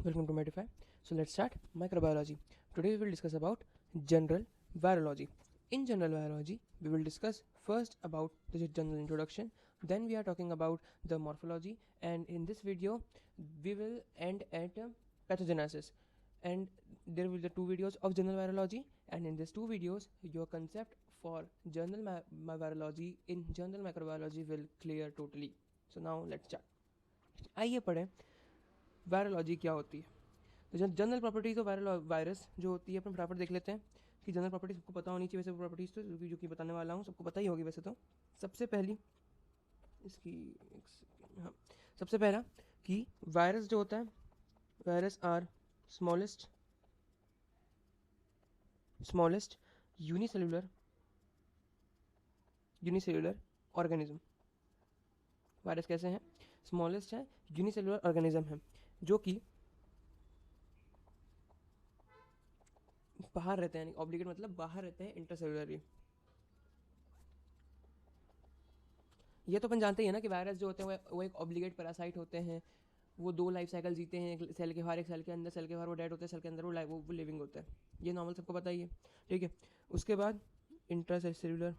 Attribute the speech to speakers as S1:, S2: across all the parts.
S1: Welcome to Medify. So let's start microbiology. Today we will discuss about general virology. In general virology, we will discuss first about the general introduction, then we are talking about the morphology, and in this video we will end at pathogenesis. And there will be the two videos of general virology, and in these two videos your concept for general virology in general microbiology will clear totally. So now let's start. आइए पढ़ें virology क्या होती है. तो general properties of virus जो होती है अपन फटाफट देख लेते हैं कि जनरल प्रॉपर्टी सबको पता होनी चाहिए. वैसे प्रॉपर्टीज तो जो कि बताने वाला हूँ सबको पता ही होगी वैसे तो. सबसे पहली इसकी हाँ, सबसे पहला कि वायरस जो होता है, virus are smallest unicellular organism. Virus कैसे हैं? स्मॉलेस्ट है, यूनिसेल्युलर ऑर्गेनिज्म है जो कि बाहर रहते हैं. ऑब्लिगेट मतलब बाहर रहते हैं, इंटरसेलुलरली. ये तो अपन जानते ही है ना कि वायरस जो होते हैं वो एक ऑब्लिगेट पैरासाइट होते हैं. वो दो लाइफ साइकिल जीते हैं, एक सेल के बाहर एक सेल के अंदर. सेल के बाहर वो डेड होते हैं, सेल के अंदर वो लिविंग होता है. ये नॉर्मल सबको पता ही है, ठीक है. उसके बाद इंट्रासेलुलर.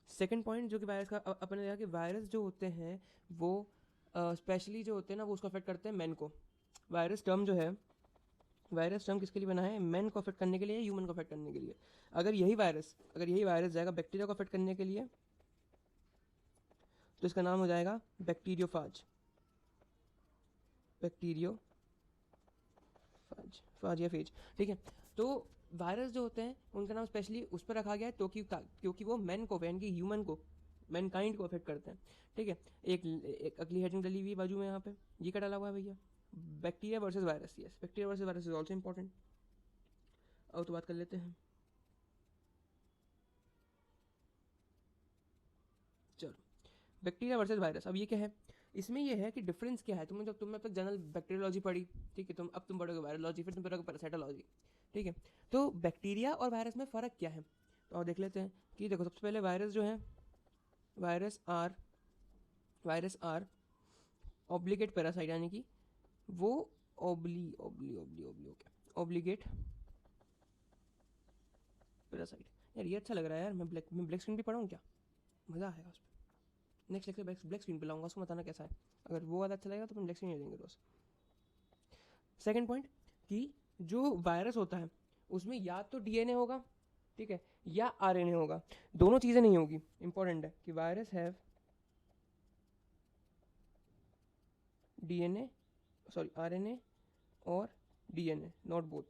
S1: सेकेंड पॉइंट जो कि वायरस का अपन ने देखा कि वायरस जो होते हैं वो स्पेशली जो होते हैं ना वो उसको अफेक्ट करते हैं मैन को. वायरस टर्म जो है, वायरस टर्म किसके लिए बना है? मैन को अफेक्ट करने के लिए, ह्यूमन को अफेक्ट करने के लिए. अगर यही वायरस जाएगा बैक्टीरिया को अफेक्ट करने के लिए तो इसका नाम हो जाएगा बैक्टीरियोफाज. फाज या फेज, ठीक है. तो वायरस जो होते हैं उनका नाम स्पेशली उस पर रखा गया है क्योंकि वो मैन को, यानी कि ह्यूमन को, मैनकाइंड को अफेक्ट करते हैं, ठीक है. एक अगली हेडिंग डली हुई बाजू में यहाँ पे. ये क्या डला हुआ है भैया? Bacteria versus virus. Yes, bacteria versus virus is also important. अब तो बात कर लेते हैं. चलो, बैक्टीरिया वर्सेस वायरस. अब ये क्या है? इसमें ये है कि डिफरेंस क्या है. तुमने अब तक जनरल बैक्टीरियोलॉजी पढ़ी, ठीक है. अब तुम पढ़ोगे वायरोलॉजी, फिर तुम पढ़ोगे पैरासाइटोलॉजी, ठीक है. तो बैक्टीरिया और वायरस में फ़र्क क्या है तो और देख लेते हैं कि देखो सबसे पहले वायरस जो है, वायरस आर ऑब्लिगेट पैरासाइट, यानी कि वो ऑब्लिगेट पैरासाइट. यार ये अच्छा लग रहा है यार. मैं ब्लैक स्क्रीन भी पढ़ाऊँ क्या? मज़ा आएगा उस पर. नेक्स्ट लेक्चर ब्लैक स्क्रीन पे लाऊंगा, उसको बताना कैसा है. अगर वो वाला अच्छा लगेगा तो अपन ब्लैक स्क्रीन देंगे रोज. सेकेंड पॉइंट कि जो वायरस होता है उसमें या तो डीएनए होगा, ठीक है, या आरएनए होगा. दोनों चीज़ें नहीं होगी. इंपॉर्टेंट है कि वायरस हैव डीएनए, आरएनए और DNA, not both.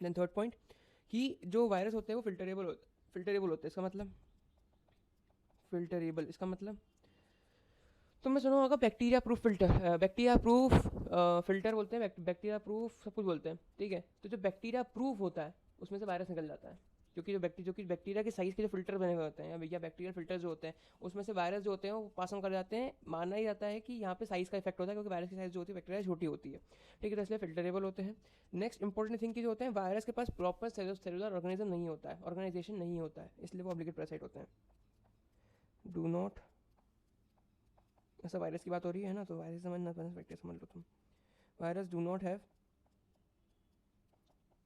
S1: Then third point कि जो वायरस होते हैं वो फिल्टरेबल होते हैं. इसका मतलब तुमने सुना होगा बैक्टीरिया प्रूफ फिल्टर बोलते हैं, बैक्टीरिया प्रूफ सब कुछ बोलते हैं, ठीक है. तो जो बैक्टीरिया प्रूफ होता है उसमें से वायरस निकल जाता है क्योंकि जो कि बैक्टीरिया के साइज के जो फिल्टर बने हुए होते हैं, भैया बैक्टीरियल फिल्टर जो होते हैं उसमें से वायरस जो होते हैं वो पास ऑन कर जाते हैं. माना ही जाता है कि यहाँ पे साइज का इफेक्ट होता है क्योंकि वायरस की साइज जो होती है बैक्टीरिया छोटी होती है, ठीक है. तो इसलिए फिल्टरेबल होते हैं. नेक्स्ट इंपॉर्टेंट थिंग की जो होते हैं, वायरस के पास प्रॉपर सेलुलर ऑर्गेनिज्म नहीं होता है, ऑर्गेनाइजेशन नहीं होता है, इसलिए वो ऑब्लिगेट पैरासाइट होते हैं. डू नॉट, ऐसा वायरस की बात हो रही है ना तो वायरस समझना, बैक्टीरिया समझ लो तुम. Virus do not have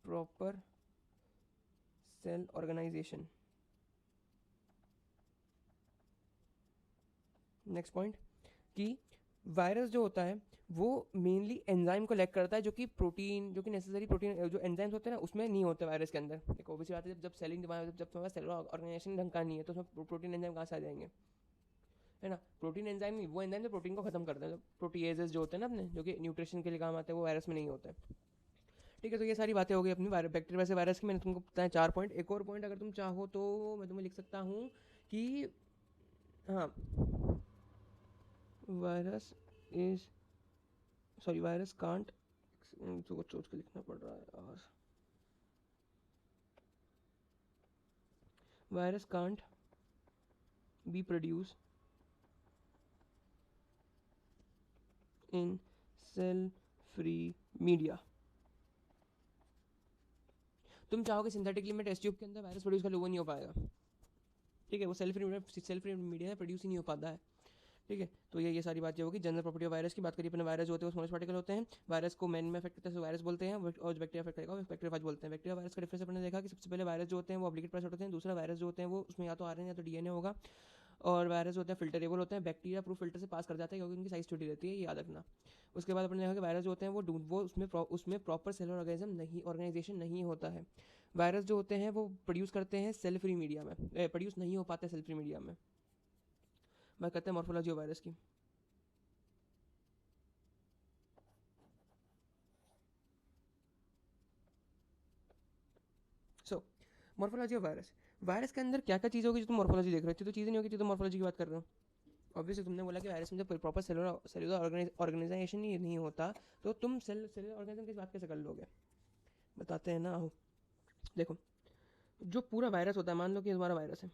S1: proper cell organisation. Next point कि वायरस जो होता है वो मेनली एंजाइम को लैक करता है जो कि नेसेसरी प्रोटीन जो एंजाइम्स होते हैं ना उसमें नहीं होते वायरस के अंदर. देखो ऑब्वियसली बात है, जब तुम्हारा सेलुलर ऑर्गेनाइजेशन ढंग का नहीं है तो उसमें प्रोटीन एंजाइम कहाँ से आ जाएंगे, है ना. प्रोटीन एंजाइम नहीं, वो एंजाइम जो प्रोटीन को खत्म करते हैं, प्रोटीएजेस जो होते हैं ना अपने, जो कि न्यूट्रिशन के लिए काम आते हैं, वो वायरस में नहीं होते हैं, ठीक है. तो ये सारी बातें हो गई अपनी बैक्टीरिया से वायरस की. मैंने तुमको बताया 4 पॉइंट. एक और पॉइंट अगर तुम चाहो तो मैं तुम्हें लिख सकता हूँ कि हाँ, वायरस कांट, सोच के लिखना पड़ रहा है यार. Virus can't be produce in cell free media. तुम चाहोगे सिंथेटिकली में टेस्ट ट्यूब के अंदर वायरस प्रोड्यूस कर लो, वो नहीं हो पाएगा, ठीक है. वो सेल फ्री मीडिया में प्रोड्यूस ही नहीं हो पाता है, ठीक है, तो ये सारी बातें होगी। जनरल प्रॉपर्टी ऑफ वायरस की बात करिए अपने, वायरस जो होते हैं वो स्मॉलेस्ट पार्टिकल होते हैं, वायरस को मैन में अफेक्ट करते हैं वायरस बोलते हैं, और जो बैक्टीरिया अफेक्ट करेगा बैक्टीरियाफाज बोलते हैं। बैक्टीरिया वायरस का डिफरेंस अपने देखा कि सबसे पहले वायरस जो होते हैं वो ऑब्लिगेट पार्ट होते हैं, दूसरा वायरस जो होते हैं वो उसमें या तो आरएनए या तो डीएनए होगा, और वायरस होते हैं फिल्टरेबल होते हैं, बैक्टीरिया प्रूफ फिल्टर से पास कर जाता है क्योंकि उनकी साइज छोटी रहती है, ये याद रखना। उसके बाद अपने देखा कि वायरस जो होते हैं वो उसमें प्रॉपर सेलुलर ऑर्गेनाइजेशन नहीं होता है। वायरस जो होते हैं वो प्रोड्यूस करते हैं सेल फ्री मीडिया में, प्रोड्यूस नहीं हो पाते सेल फ्री मीडिया में। बात करते हैं मॉर्फोलॉजी ऑफ वायरस की। सो मॉर्फोलॉजी ऑफ वायरस, वायरस के अंदर क्या क्या चीज़ होगी जो तुम मॉर्फोलॉजी देख रहे हो, तो चीज़ें नहीं होगी तो मॉर्फोलॉजी की बात कर रहे हो। ऑब्वियसली तुमने बोला कि वायरस में जब प्रॉपर सेलुलर ऑर्गेनाइजेशन ही नहीं होता तो तुम सेलुलर ऑर्गेनाइजेशन की बात कैसे कर लोगे, बताते हैं ना। देखो, जो पूरा वायरस होता है, मान लो कि हमारा वायरस है,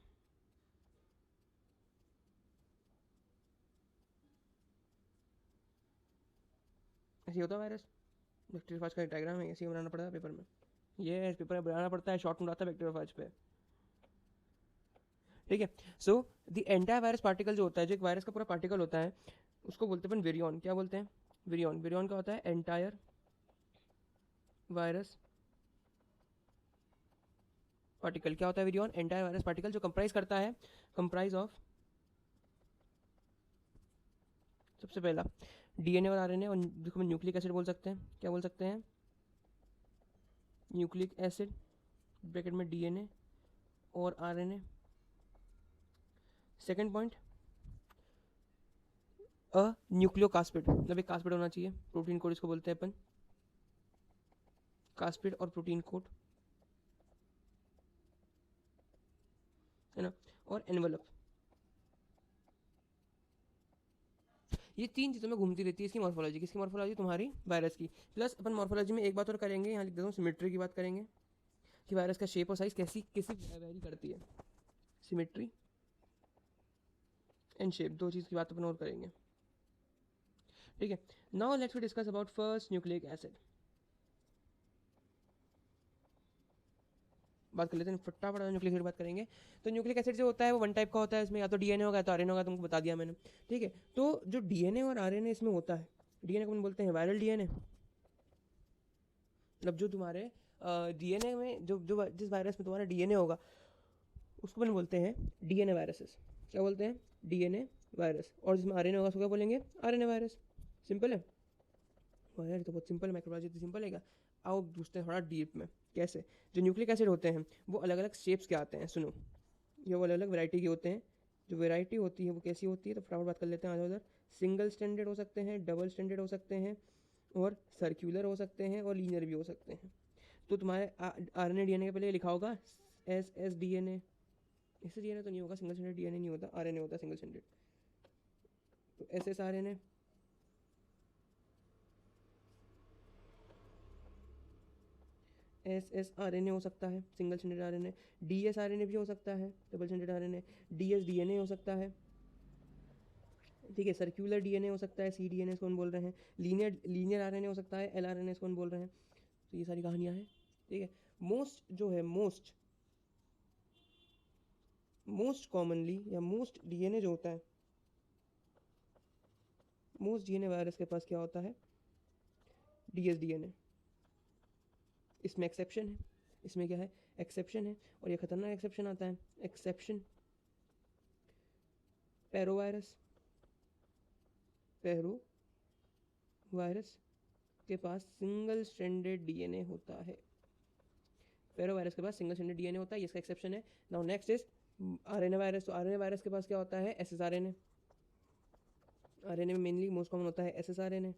S1: ऐसे होता है वायरस, बैक्टीरियोफाज का डायग्राम है, ऐसे ही बनाना पड़ता है पेपर में, ये पेपर में बनाना पड़ता है, शॉर्ट में आता है बैक्टीरियोफाज पे। ठीक है, so the entire virus particle जो होता है, जो एक वायरस का पूरा पार्टिकल होता है, उसको बोलते हैं अपन विरियन। क्या बोलते हैं? विरियन। विरियन का होता है एंटायर वायरस पार्टिकल। क्या होता है विरियन? एंटायर वायरस पार्टिकल, जो कंप्राइज करता है, कंप्राइज ऑफ, सबसे पहला डीएनए और आरएनए, और देखो न्यूक्लिक एसिड बोल सकते हैं। क्या बोल सकते हैं? न्यूक्लिक एसिड, ब्रैकेट में डीएनए और आरएनए। सेकंड पॉइंट, अ न्यूक्लियोकास्पिड, मतलब एक कास्पिड होना चाहिए, प्रोटीन कोड इसको बोलते हैं अपन, कास्पिड और प्रोटीन कोड, है ना। और एनवलप, ये तीन चीज़ों में घूमती रहती है इसकी मॉर्फोलॉजी। किसकी मॉर्फोलॉजी? तुम्हारी वायरस की। प्लस अपन मॉर्फोलॉजी में एक बात और करेंगे, यहाँ लिख देता हूँ, सिमेट्री की बात करेंगे कि वायरस का शेप और साइज कैसी कैसी वेरी करती है। सिमेट्री एंड शेप, दो चीज़ की बात अपन और करेंगे। ठीक है, now let's we discuss about first nucleic acid. बात कर लेते हैं फटाफट, न्यूक्लिक एसिड बात करेंगे। तो न्यूक्लिक एसिड जो होता है वो वन टाइप का होता है, इसमें या तो डीएनए होगा या तो आरएनए होगा, तुमको बता दिया मैंने। ठीक है, तो जो डीएनए और आरएनए इसमें होता है, डीएनए को बोलते हैं वायरल डीएनए, मतलब जो तुम्हारे डीएनए में जो जो जिस वायरस में तुम्हारा डीएनए होगा उसको अपन बोलते हैं डीएनए वायरसेस। क्या बोलते हैं? DNA virus. और जिसमें आरएनए होगा उसको क्या बोलेंगे? RNA virus. सिंपल है यार, तो बहुत सिंपल, माइक्रोबायोलॉजी तो सिंपल है क्या। आओ पूछते हैं थोड़ा डीप में, कैसे। जो न्यूक्लिक एसिड होते हैं वो अलग अलग शेप्स के आते हैं, सुनो, ये वो अलग अलग वैरायटी के होते हैं। जो वैरायटी होती है वो कैसी होती है, तो फटाफट बात कर लेते हैं। आ जाओ उधर। सिंगल स्टैंडर्ड हो सकते हैं, डबल स्टैंडर्ड हो सकते हैं, और सर्क्यूलर हो सकते हैं, और लीनियर भी हो सकते हैं। तो तुम्हारे R N A D N A के पहले लिखा होगा S D N A, S D N A तो नहीं होगा, single standard D N A नहीं होता, आर एन ए होता है सिंगल स्टैंडर्ड। तो S S R N A, S S R N A हो सकता है single standard R N A, D S R N A भी हो सकता है double standard R N A, D S D N A हो सकता है। ठीक है, सर्क्यूलर डी एन ए हो सकता है, सी डी एन ए कौन बोल रहे हैं, लीनियर आर एन ए हो सकता है, एल आर एन ए कौन बोल रहे हैं। तो ये सारी कहानियाँ हैं। ठीक है, मोस्ट जो है मोस्ट कॉमनली या मोस्ट डीएनए जो होता है, मोस्ट डीएनए वायरस के पास क्या होता है? DS DNA. इसमें एक्सेप्शन है, इसमें क्या है? एक्सेप्शन है, और ये खतरनाक एक्सेप्शन आता है, एक्सेप्शन पैरो वायरस। पैरो वायरस के पास सिंगल स्ट्रैंडेड डीएनए होता है, पैरो वायरस के पास सिंगल स्ट्रैंडेड डीएनए होता है, ये इसका एक्सेप्शन है। Now next is RNA virus. तो आरएनए वायरस के पास क्या होता है? एसएसआरएनए। आरएनए में मेनली मोस्ट कॉमन होता है एसएसआरएनए।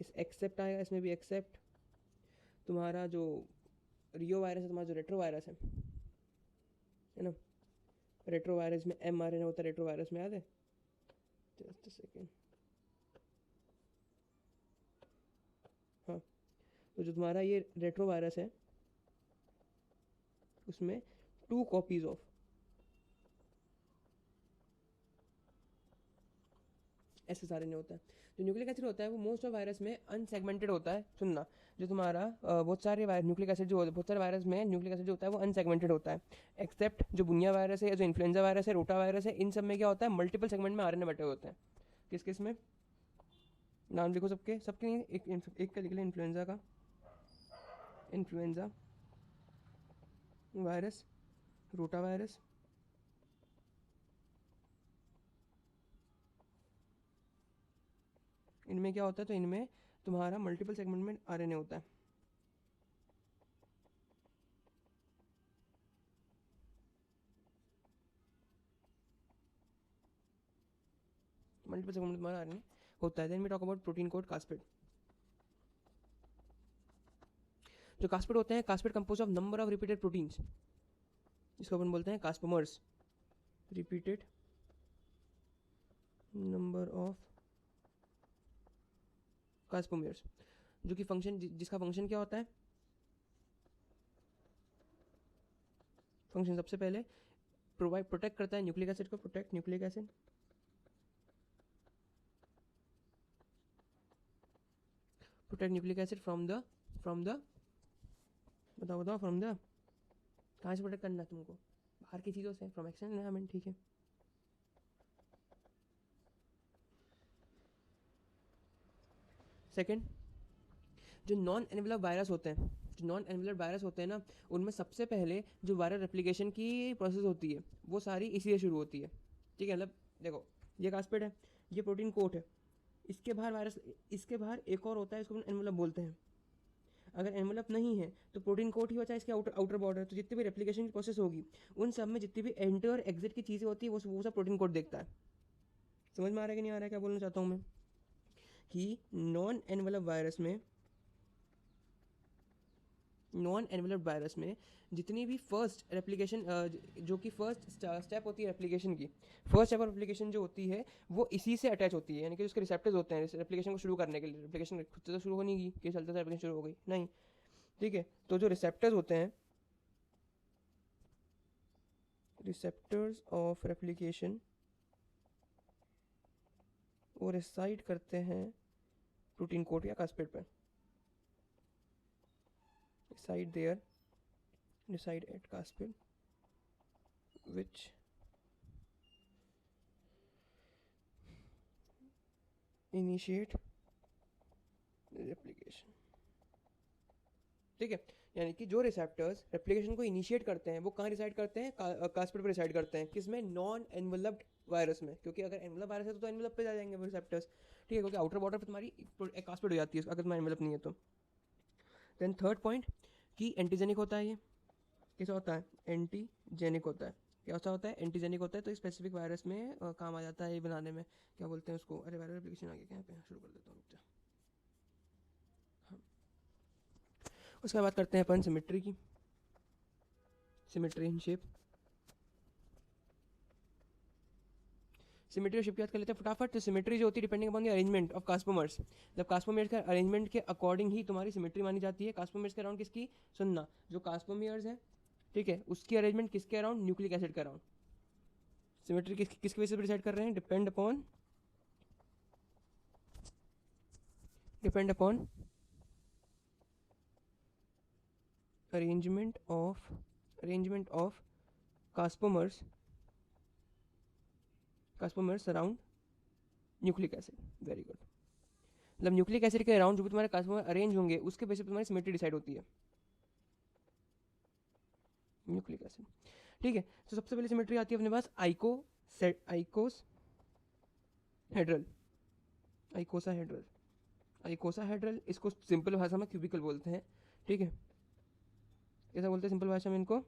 S1: इस एक्सेप्ट आएगा, इसमें भी एक्सेप्ट। तुम्हारा जो रियो वायरस है, तुम्हारा जो रेट्रो वायरस है ना, रेट्रो वायरस में एम आर एन होता है, रेट्रो वायरस में, याद है? जस्ट सेकेंड, हाँ। तो जो तुम्हारा ये रेट्रो वायरस है उसमें 2 कॉपीज ऑफ एसएसआरएनए होता है। जो न्यूक्लिक एसिड होता है वो मोस्ट ऑफ वायरस में अनसेगमेंटेड होता है। सुनना, जो तुम्हारा बहुत सारे न्यूक्लिक एसिड जो बहुत सारे वायरस में न्यूक्लिक एसिड जो होता है वो अनसेगमेंटेड होता है, एक्सेप्ट जो बुनिया वायरस है या जो इन्फ्लुएंजा वायरस है, रोटा वायरस है, इन सब में क्या होता है मल्टीपल सेगमेंट में आरएनए बटे होते हैं। किस किस में नाम लिखो सबके सबके नहीं, एक का लिख लें, इन्फ्लुएंजा का, इन्फ्लुएंजा वायरस, रोटा वायरस, इनमें क्या होता है, तो इनमें तुम्हारा मल्टीपल सेगमेंट में आरएनए होता है। मल्टीपल सेगमेंट में तुम्हारा आरएनए होता है। Then we talk about protein code capsid. जो कास्पिड होते हैं, capsid compose of number of repeated proteins, इसको अपन बोलते हैं capsomers, repeated number of capsomers, जो कि फंक्शन जिसका फंक्शन क्या होता है, फंक्शन सबसे पहले प्रोटेक्ट करता है न्यूक्लिक एसिड को, protect nucleic acid, protect nucleic acid from the बताओ फ्रॉम द, कहाँ से प्रोटेक्ट करना है तुमको, बाहर की चीज़ों से, फ्रॉम एक्सटर्नल एनवायरनमेंट, ठीक है। सेकेंड, जो नॉन एनवेलप वायरस होते हैं, जो नॉन एनवेलप वायरस होते हैं ना, उनमें सबसे पहले जो वायरल रेप्लिकेशन की प्रोसेस होती है वो सारी इसी से शुरू होती है, ठीक है। मतलब देखो, ये कास्पिड है, ये प्रोटीन कोट है, इसके बाहर वायरस, इसके बाहर एक और होता है, इसको एनवेलप बोलते हैं। अगर एनवेलप नहीं है तो प्रोटीन कोट ही बचा है, इसके आउटर बॉर्डर। तो जितनी भी रेप्लिकेशन की प्रोसेस होगी उन सब में जितनी भी एंटर और एग्जिट की चीज़ें होती है वो सब प्रोटीन कोट देखता है। समझ में आ रहा है कि नहीं आ रहा है, क्या बोलना चाहता हूँ मैं, कि नॉन एनवेलप वायरस में जितनी भी फर्स्ट रेप्लिकेशन, जो कि फर्स्ट स्टेप होती है रेप्लिकेशन की, फर्स्ट स्टेप ऑफ रेप्लिकेशन जो होती है वो इसी से अटैच होती है, यानी कि उसके रिसेप्टर्स होते हैं रेप्लिकेशन को शुरू करने के लिए। रेप्लिकेशन खुद से तो शुरू होनी की कि चलते रेप्लिकेशन शुरू हो गई, नहीं, ठीक है। तो जो रिसेप्टर्स होते हैं, रिसेप्टर्स ऑफ रेप्लिकेशन, वो रिसाइड करते हैं प्रोटीन कोट या कास्पिड पर, reside at caspid, which initiate replication, ठीक है। यानी कि जो रिसेप्टर्स रेप्लिकेशन को इनिशिएट करते हैं वो कहाँ रिसाइड करते हैं, कास्पिड पर रिसाइड करते हैं। किसमें, नॉन एनवेलप्ड वायरस में, क्योंकि अगर एनवेलप वायरस है तो एनवेलप पे जा जाएंगे वो रिसेप्टर्स, ठीक है, क्योंकि आउटर बॉर्डर पर तुम्हारी कास्पिड हो जाती है अगर तुम्हारी एनवेलप नहीं है तो। देन थर्ड पॉइंट, कि एंटीजेनिक होता है, ये कैसा होता है, एंटीजेनिक होता है। क्या होता है, एंटीजेनिक होता है। तो स्पेसिफिक वायरस में काम आ जाता है ये बनाने में, क्या बोलते हैं उसको, अरे वायरल एप्लीकेशन आ गया क्या, यहाँ पे शुरू कर देता हूँ, रुक जा। हाँ, उसके बाद करते हैं अपन सिमेट्री की, सिमेट्री इन शेप, सिमेट्री और शेप याद कर लेते हैं फटाफट। तो सिमेट्री जो होती है depending upon the arrangement of capsomers, जब कास्पोमर्स के अरेंजमेंट के अकॉर्डिंग ही तुम्हारी सिमेट्री मानी जाती है। कास्पोमर्स के अराउंड किसकी, सुनना, जो कास्पोमर्स है, ठीक है, उसकी अरेंजमेंट किसके अराउंड, न्यूक्लिक एसिड के अराउंड। सिमेट्री किसकी वजह से डिसाइड कर रहे हैं, depend upon arrangement of capsomers around nucleic acid. Very good. मतलब न्यूक्लिक एसिड के अराउंड जो भी तुम्हारे कास्पोमर अरेंज होंगे उसके बेसिस पे तुम्हारी सिमेट्री डिसाइड होती है, न्यूक्लिक एसिड, ठीक है। तो सबसे पहले सिमेट्री आती है अपने पास आइकोसाहेड्रल, इसको सिंपल भाषा में क्यूबिकल बोलते हैं, ठीक है। कैसा बोलते हैं सिंपल भाषा में इनको,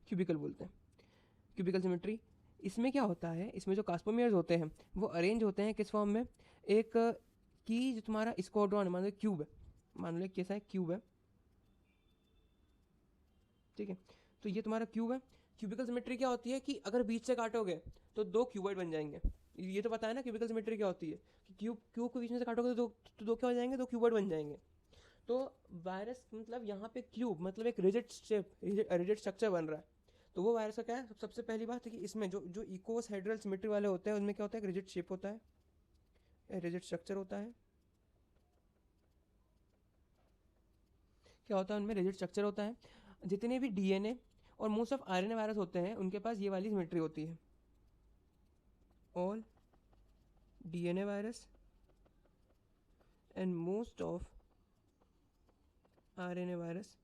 S1: क्यूबिकल बोलते हैं, क्यूबिकल सिमेट्री। इसमें क्या होता है, इसमें जो कास्पोमियर्स होते हैं वो अरेंज होते हैं किस फॉर्म में, एक की जो तुम्हारा स्क्वाड्रॉन, मान लो क्यूब है, मान लो कैसा है, क्यूब है, ठीक है। तो ये तुम्हारा क्यूब है। क्यूबिकल सिमेट्री क्या होती है कि अगर बीच से काटोगे तो दो क्यूबॉइड बन जाएंगे। ये तो पता है ना क्यूबिकल सिमेट्री क्या होती है, कि क्यूब को बीच में से काटोगे तो दो क्या हो जाएंगे, दो क्यूबॉइड बन जाएंगे। तो वायरस मतलब यहाँ पे क्यूब मतलब एक रिजिड स्ट्रक्चर बन रहा है। तो वो वायरस का क्या है, सबसे पहली बात है कि इसमें जो जो इकोहेड्रल सिमेट्री वाले होते हैं उनमें क्या होता है, रिजिड शेप होता है, रिजिड स्ट्रक्चर होता है। क्या होता है उनमें, रिजिड स्ट्रक्चर होता है। जितने भी डीएनए और मोस्ट ऑफ आरएनए वायरस होते हैं उनके पास ये वाली सिमेट्री होती है। All DNA virus and most of RNA virus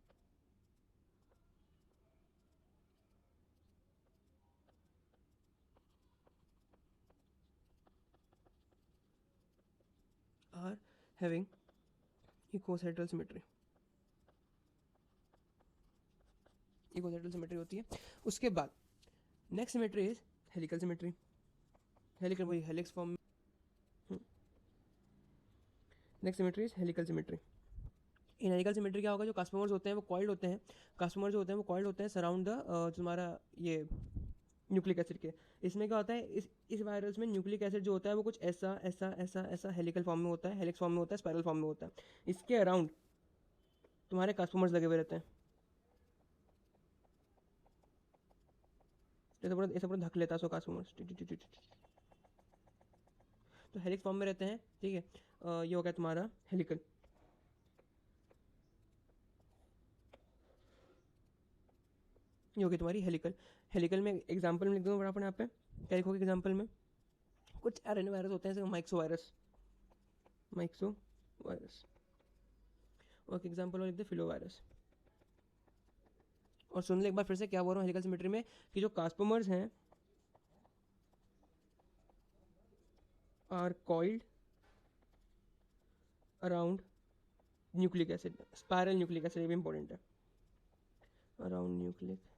S1: are having icosahedral symmetry. Icosahedral symmetry होती है। उसके बाद next symmetry is helical symmetry. Helical वही हेलिक्स फॉर्म में। Next symmetry is helical symmetry. In helical symmetry क्या होगा, जो कास्मोमर्स होते हैं वो कॉइल्ड होते हैं। कास्मोमर्स जो होते हैं वो कॉइल्ड होते हैं सराउंड द तुम्हारा ये न्यूक्लिक एसिड के। इसमें क्या होता है, इस वायरस में न्यूक्लिक एसिड जो होता है वो कुछ ऐसा ऐसा ऐसा ऐसा हेलिकल फॉर्म में होता है, हेलिक्स फॉर्म में होता है, स्पाइरल फॉर्म में होता है। इसके अराउंड तुम्हारे कास्मोमर्स लगे हुए रहते हैं। ऐसा पूरा ढक लेता है सो कास्मोमर्स। तो हेलिक्स फॉर्म में रहते हैं, ठीक है। ये हो गया तुम्हारा हेलिकल। ये होगी तुम्हारी हेलिकल। हेलिकल में एग्जांपल में लिख दूंगा बराबर यहाँ पे, क्या लिखोगे एग्जांपल में, कुछ आरएनए वायरस होते हैं जैसे माइक्सो वायरस, माइक्सो वायरस। और एग्जांपल और लिख दे फिलो वायरस। और सुन ले एक बार फिर से क्या बोल रहा हूँ हेलिकल सिमेट्री में, कि जो कास्पोमर्स हैं are coiled around nucleic acid, spiral nucleic acid, ये भी इंपॉर्टेंट है, around nucleic acid,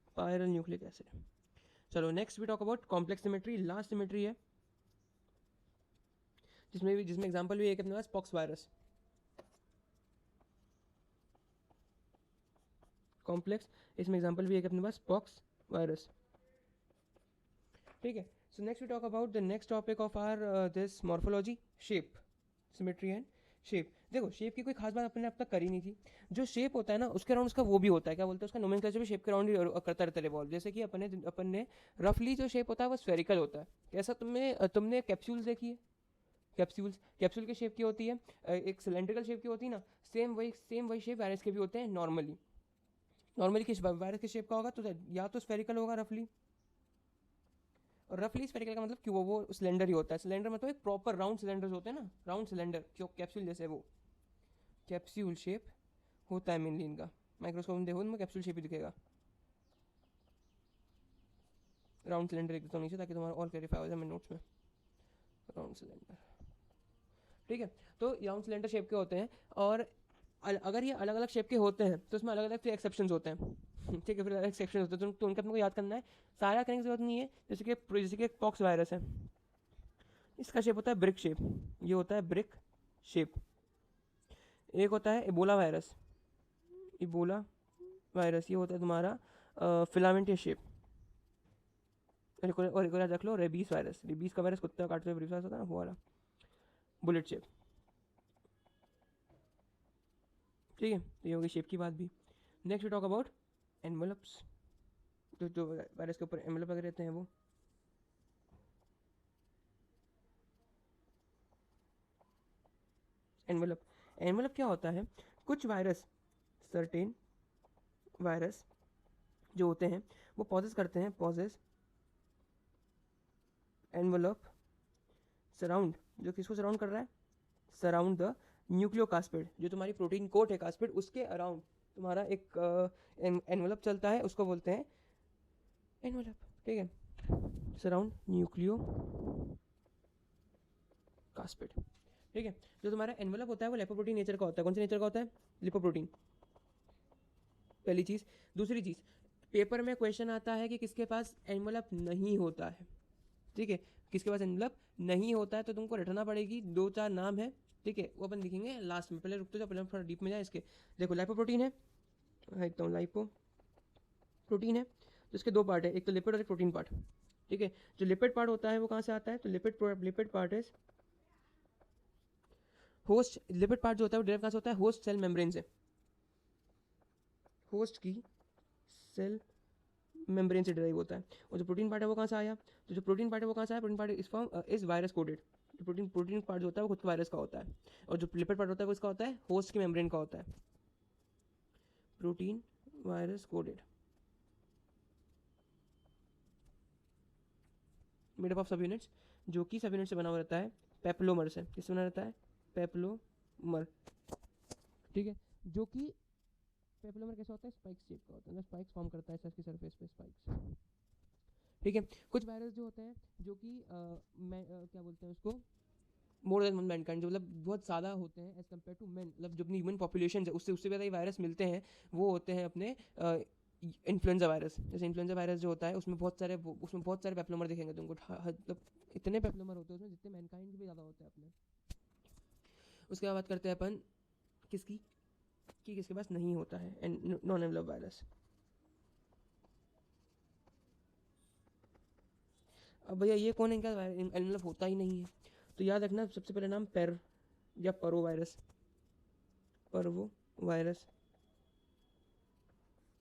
S1: spiral nucleic acid. चलो next we talk about complex symmetry, last symmetry है, जिसमें एग्जांपल भी एक अपने पास पॉक्स वायरस। कॉम्प्लेक्स, इसमें एग्जांपल भी एक अपने पास पॉक्स वायरस, ठीक है। So next we talk about the next topic of our this morphology, shape, symmetry and shape. देखो शेप की कोई खास बात अपने अब तक करी नहीं थी। जो शेप होता है ना उसके अराउंड उसका वो भी होता है, क्या बोलते हैं उसका, नोमेनक्लेचर भी शेप के अराउंड ही करता रहता है रिवॉल्व। जैसे कि अपन ने रफली जो शेप होता है वो स्फेरिकल होता है। कैसा, तुमने कैप्सूल्स देखी है, कैप्सूल की शेप की होती है, एक सिलेंड्रिकल शेप की होती है ना, सेम वही शेप वायरस के भी होते हैं। नॉर्मली किस वायरस की शेप का होगा, तो या तो स्फेरिकल होगा रफली, और रफली स्फेरिकल का मतलब क्यों, वो सिलेंडर ही होता है। सिलेंडर मतलब एक प्रॉपर राउंड सिलेंडर होते हैं ना, राउंड सिलेंडर क्यों कैप्सूल जैसे, वो कैप्सूल शेप होता है मेनली इनका। माइक्रोस्कोप में देखो इनमें कैप्सूल शेप ही दिखेगा। राउंड सिलेंडर एक देता हूँ नीचे ताकि तुम्हारा और क्लैरिफाई हो जाए मेरे नोट्स में। राउंड सिलेंडर, ठीक है। तो राउंड सिलेंडर शेप के होते हैं, और अगर ये अलग अलग शेप के होते हैं तो इसमें अलग अलग फिर एक्सेप्शन होते हैं, ठीक है। फिर अलग एक्सेप्शन होते हैं तो उनका अपने को याद करना है, सारा करने की जरूरत नहीं है। जैसे कि एक पॉक्स वायरस है, इसका शेप होता है ब्रिक शेप, ये होता है ब्रिक शेप। एक होता है इबोला वायरस, इबोला वायरस ये होता है तुम्हारा फिलामेंटिया शेप। और एक और रख लो रेबीज वायरस, रेबीज का वायरस कुत्ता काटते हुए वायरस होता है ना, वो वाला बुलेट शेप, ठीक है। तो ये होगी शेप की बात भी। Next we talk about envelopes, जो वायरस के ऊपर एनवेलप लगे रहते हैं वो। एनवेलप क्या होता है, कुछ वायरस, सर्टेन वायरस जो होते हैं वो पॉजेस करते हैं, पॉजेस एनवेलप सराउंड, जो किसको सराउंड कर रहा है, सराउंड द न्यूक्लियोकास्पिड, जो तुम्हारी प्रोटीन कोट है कास्पिड, उसके अराउंड तुम्हारा एक एनवेलप चलता है, उसको बोलते हैं एनवेलप, ठीक है। सराउंड न्यूक्लियो कास्पिड, ठीक है। जो तुम्हारा एनवेलप होता है वो लिपोप्रोटीन नेचर का होता है। कौन से नेचर का होता है, लिपोप्रोटीन, पहली चीज़। दूसरी चीज़, पेपर में क्वेश्चन आता है कि किसके पास एनवेलप नहीं होता है, ठीक है। किसके पास एनवेलप नहीं होता है तो तुमको रटना पड़ेगी, 2-4 नाम है, ठीक है, वो अपन लिखेंगे लास्ट में। पहले रुकते जाओ, पहले थोड़ा डीप में जाए इसके। देखो लाइपोप्रोटीन है, एकदम लाइपो प्रोटीन है, तो इसके दो पार्ट है, एक तो लिपिड और एक प्रोटीन पार्ट, ठीक है। जो लिपिड पार्ट होता है वो कहाँ से आता है, तो lipid part is host, lipid part जो होता है वो डायरेक्ट कहाँ से होता है, होस्ट सेल मेम्ब्रेन से, होस्ट की सेल मेम्ब्रेन से ड्राइव होता है। और जो प्रोटीन पार्ट है वो कहाँ से आया? तो जो प्रोटीन पार्ट है वो कहाँ से आया? प्रोटीन पार्ट इस फॉर्म इज वायरस कोडेड। जो प्रोटीन पार्ट जो होता है वो खुद वायरस का होता है, और जो लिपिड पार्ट होता है वो इसका होता है, होस्ट की मेम्ब्रेन का होता है। Protein virus coded, made up of सब यूनिट्स, जो कि सब यूनिट से बना हुआ रहता है पेप्लोमर से। किससे बना रहता है? पेप्लोमर। ठीक है, जो कि पेप्लोमर कैसा होता है? स्पाइक शेप का होता है, स्पाइक्स फॉर्म करता है इसकी सरफेस पे, स्पाइक्स। ठीक है, कुछ वायरस जो होते हैं जो कि क्या बोलते हैं उसको, मोर देन मैनकाइंड, जो मतलब बहुत ज़्यादा होते हैं एज कम्पेयर टू मैन, मतलब जो अपनी ह्यूमन पॉपुलेशन है उससे ज़्यादा ये वायरस मिलते हैं, वो होते हैं अपने इन्फ्लुएंजा वायरस। जैसे इन्फ्लुएंजा वायरस जो होता है उसमें बहुत सारे पेप्लोमर दिखेंगे तुमको, मतलब इतने पेप्लोमर होते हैं उसमें जितने मैनकाइंड भी ज़्यादा होते हैं अपने। उसके बाद बात करते हैं अपन किसकी, कि किसके पास नहीं होता है नॉन एनवेलप वायरस। अब भैया ये कौन है इनका एनवेलप होता ही नहीं है? तो याद रखना, सबसे पहले नाम पेर या परो वायरस, परवो वायरस।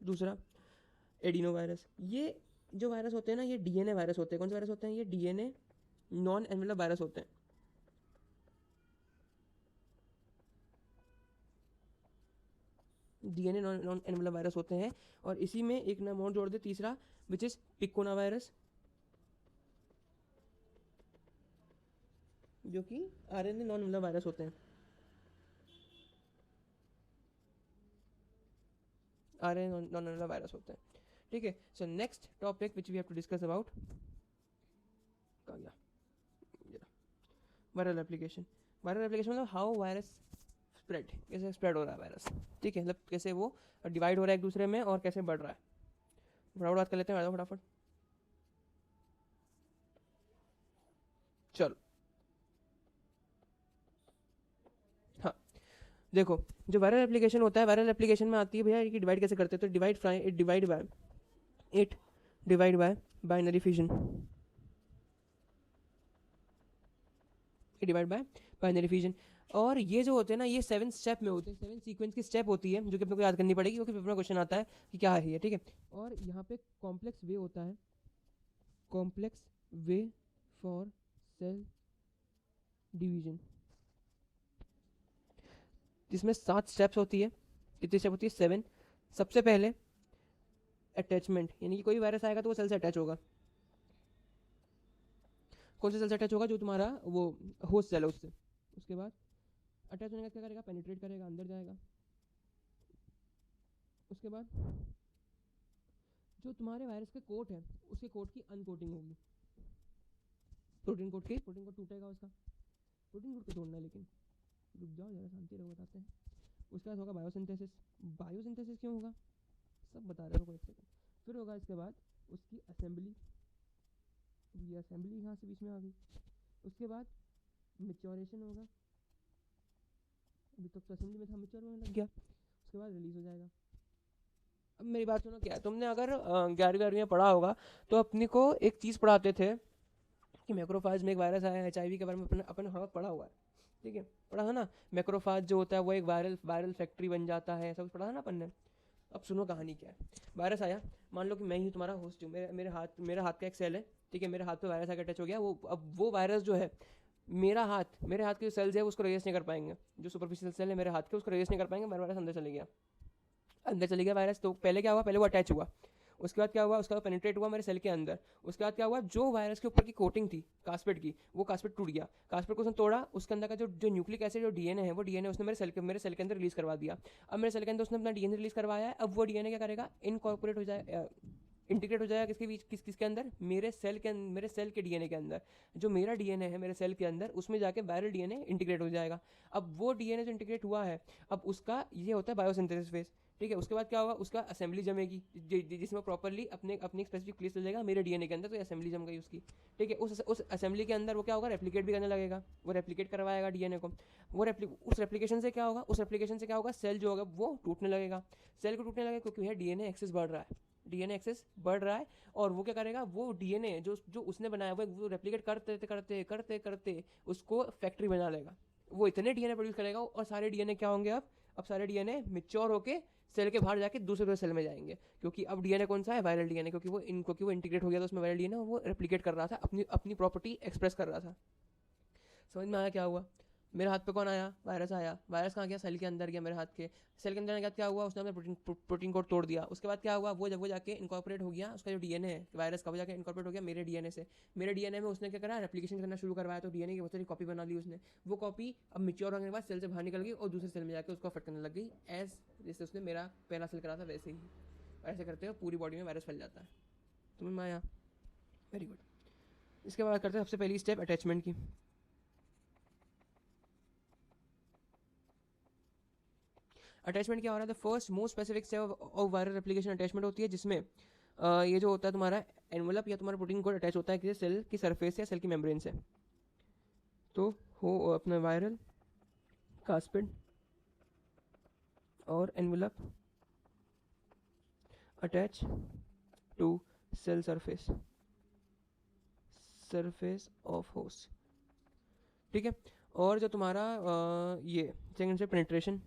S1: दूसरा एडिनो वायरस। ये जो वायरस होते हैं ना, ये डीएनए वायरस होते हैं। कौन से वायरस होते हैं? ये डीएनए नॉन एनवेलप वायरस होते हैं। डीएनए नॉन एनवेलप वायरस होते हैं। और इसी में एक नाम और जोड़ दे, तीसरा, विच इज पिकोना वायरस, जो कि आरएनए नॉन एनवेलप वायरस होते हैं। आरएनए नॉन एनवेलप वायरस होते हैं। ठीक है, so next topic which we have to discuss about, कहाँ गया, वायरल एप्लीकेशन। वायरल एप्लीकेशन मतलब हाउ वायरस स्प्रेड, कैसे स्प्रेड हो रहा है वायरस। ठीक है, मतलब कैसे वो डिवाइड हो रहा है एक दूसरे में और कैसे बढ़ रहा है। फटाफट बात कर लेते हैं, फटाफट। चलो, हाँ देखो, जो वायरल एप्लीकेशन होता है, वायरल एप्लीकेशन में आती है भैया कि डिवाइड कैसे करते हैं। तो divide by binary fission, divide by binary fission. और ये जो होते हैं ना, ये 7 स्टेप में होते हैं, 7 सीक्वेंस की स्टेप होती है, जो कि अपने को याद करनी पड़ेगी क्योंकि पेपर में क्वेश्चन आता है कि क्या है ये। ठीक है, और यहाँ पे कॉम्प्लेक्स वे होता है, complex way for sale division, जिसमें 7 स्टेप्स होती है। कितनी स्टेप होती है? 7। सबसे पहले अटैचमेंट, यानी कि कोई वायरस आएगा तो वो सेल से अटैच होगा। कौन से सेल से अटैच होगा? जो तुम्हारा वो होस्ट सेल है उससे। उसके बाद अटैच होने का क्या करेगा? पेनिट्रेट करेगा, अंदर जाएगा। उसके बाद जो तुम्हारे वायरस के कोट है उसके कोट की अनकोटिंग होगी, प्रोटीन कोट टूटेगा उसका। प्रोटीन कोट को तोड़ना है, लेकिन रुक जाओ जरा, शांति रहो, बताते हैं। उसके बाद होगा बायोसिंथेसिस। बायोसिंथेसिस क्यों होगा सब बता रहे हो, एक सेकंड। फिर होगा इसके बाद उसकी असेंबली, ये असेंबली यहाँ से बीच में आ गई। उसके बाद मेच्योरेशन होगा, अभी तक तो असेंबली में था, मेच्योर होने लग गया। उसके बाद रिलीज हो जाएगा। अब मेरी बात सुनो, क्या तुमने अगर 11वीं में पढ़ा होगा तो अपने को एक चीज़ पढ़ाते थे कि मैक्रोफाज में एक वायरस आया है, HIV के बारे में अपन थोड़ा पढ़ा हुआ है। ठीक है, पढ़ा था ना, मैक्रोफाज जो होता है वो एक वायरल फैक्ट्री बन जाता है, सब पढ़ा था ना अपन ने। अब सुनो कहानी क्या है। वायरस आया, मान लो कि मैं ही तुम्हारा होस्ट हूँ, मेरे हाथ का एक सेल है। ठीक है, मेरे हाथ पे वायरस आकर अटैच हो गया। अब वो वायरस जो है, मेरे हाथ के जो सेल्स है उसको रेजिस्ट नहीं कर पाएंगे। जो सुपरफिशियल सेल है मेरे हाथ के उसको रेजिस्ट नहीं कर पाएंगे, मेरा वायरस अंदर चले गया वायरस। तो पहले क्या हुआ? पहले वो अटैच हुआ। उसके बाद क्या हुआ? उसका पेनिट्रेट हुआ मेरे सेल के अंदर। उसके बाद क्या हुआ? जो वायरस के ऊपर की कोटिंग थी कास्पेट की, वो कास्पेट टूट गया। कास्पेट को उसने तोड़ा, उसके अंदर का जो न्यूक्लिक एसिड, जो डीएनए है, वो डीएनए उसने मेरे सेल के अंदर रिलीज करवा दिया। अब मेरे सेल के अंदर उसने अपना डीएनए रिलीज करवाया है। अब वो डीएनए क्या करेगा? इनकॉर्पोरेट हो जाए, इंटीग्रेट हो जाएगा किसके अंदर? मेरे सेल के डीएनए के अंदर। जो मेरा डीएनए है मेरे सेल के अंदर, उसमें जाके वायरल डीएनए इंटीग्रेट हो जाएगा। अब वो डीएनए जो इंटीग्रेट हुआ है, अब उसका ये होता है बायोसिंथेसिस फेज। ठीक है, उसके बाद क्या होगा? उसका असेंबली जमेगी, जिसमें प्रॉपरली अपने स्पेसिफिक प्लेस ले जाएगा मेरे डीएनए के अंदर, तो असेंबली जम गई उसकी। ठीक है, उस असेंबली के अंदर वो क्या होगा? रेप्लिकेट भी करने लगेगा, वो रेप्लिकेट करवाएगा डीएनए को। उस रेप्लिकेशन से क्या होगा? सेल जो होगा वो टूटने लगेगा। सेल को टूटने लगेगा क्योंकि डीएनए एक्सेस बढ़ रहा है, डीएनए एक्सेस बढ़ रहा है। और वो क्या करेगा? वो डीएनए जो उसने बनाया वो रेप्लिकेट करते करते करते करते उसको फैक्ट्री बना लेगा। वो इतने डीएनए प्रोड्यूस करेगा और सारे डीएनए क्या होंगे? अब सारे डीएनए मिच्योर होके सेल के बाहर जाके दूसरे सेल में जाएंगे, क्योंकि अब डीएनए कौन सा है, वायरल डीएनए, क्योंकि वो इंटीग्रेट हो गया था उसमें वायरल डीएनए, वो रेप्लिकेट कर रहा था, अपनी अपनी प्रॉपर्टी एक्सप्रेस कर रहा था। समझ में आया क्या हुआ? मेरे हाथ पे कौन आया, वायरस आया। वायरस कहाँ गया, सेल के अंदर गया, मेरे हाथ के सेल के अंदर क्या हुआ, उसने अपना प्रोटीन कोड तोड़ दिया। उसके बाद क्या हुआ, वो जब वो जाके इनकॉर्पोरेट हो गया, उसका जो डीएनए है वायरस का, वो जाके इनकॉर्पोरेट हो गया मेरे डीएनए से। मेरे डीएनए में उसने क्या करा, रेप्लिकेशन करना शुरू करवाया, तो डीएनए की बहुत सारी कॉपी बना ली उसने। वो कॉपी अब मैच्योर होने के बाद सेल से बाहर निकल गई और दूसरे सेल में जाकर उसको अफेक्ट करने लग गई, एज जैसे उसने मेरा पहला सेल करा था वैसे ही। ऐसे करते हुए पूरी बॉडी में वायरस फैल जाता है। समझ में आया? Very good. इसके बाद करते हैं सबसे पहली स्टेप अटैचमेंट की। अटैचमेंट क्या हो रहा है, the first most specific step of viral replication attachment होती है, जिसमें ये जो होता है तुम्हारा एनवेलप या तुम्हारा प्रोटीन कोड अटैच होता है किसी सेल की सरफेस या सेल की मेम्ब्रेन से। तो हो अपना वायरल कास्पिड और envelope attach to cell surface of host. ठीक है। और जो तुम्हारा ये सेकंड से पेनिट्रेशन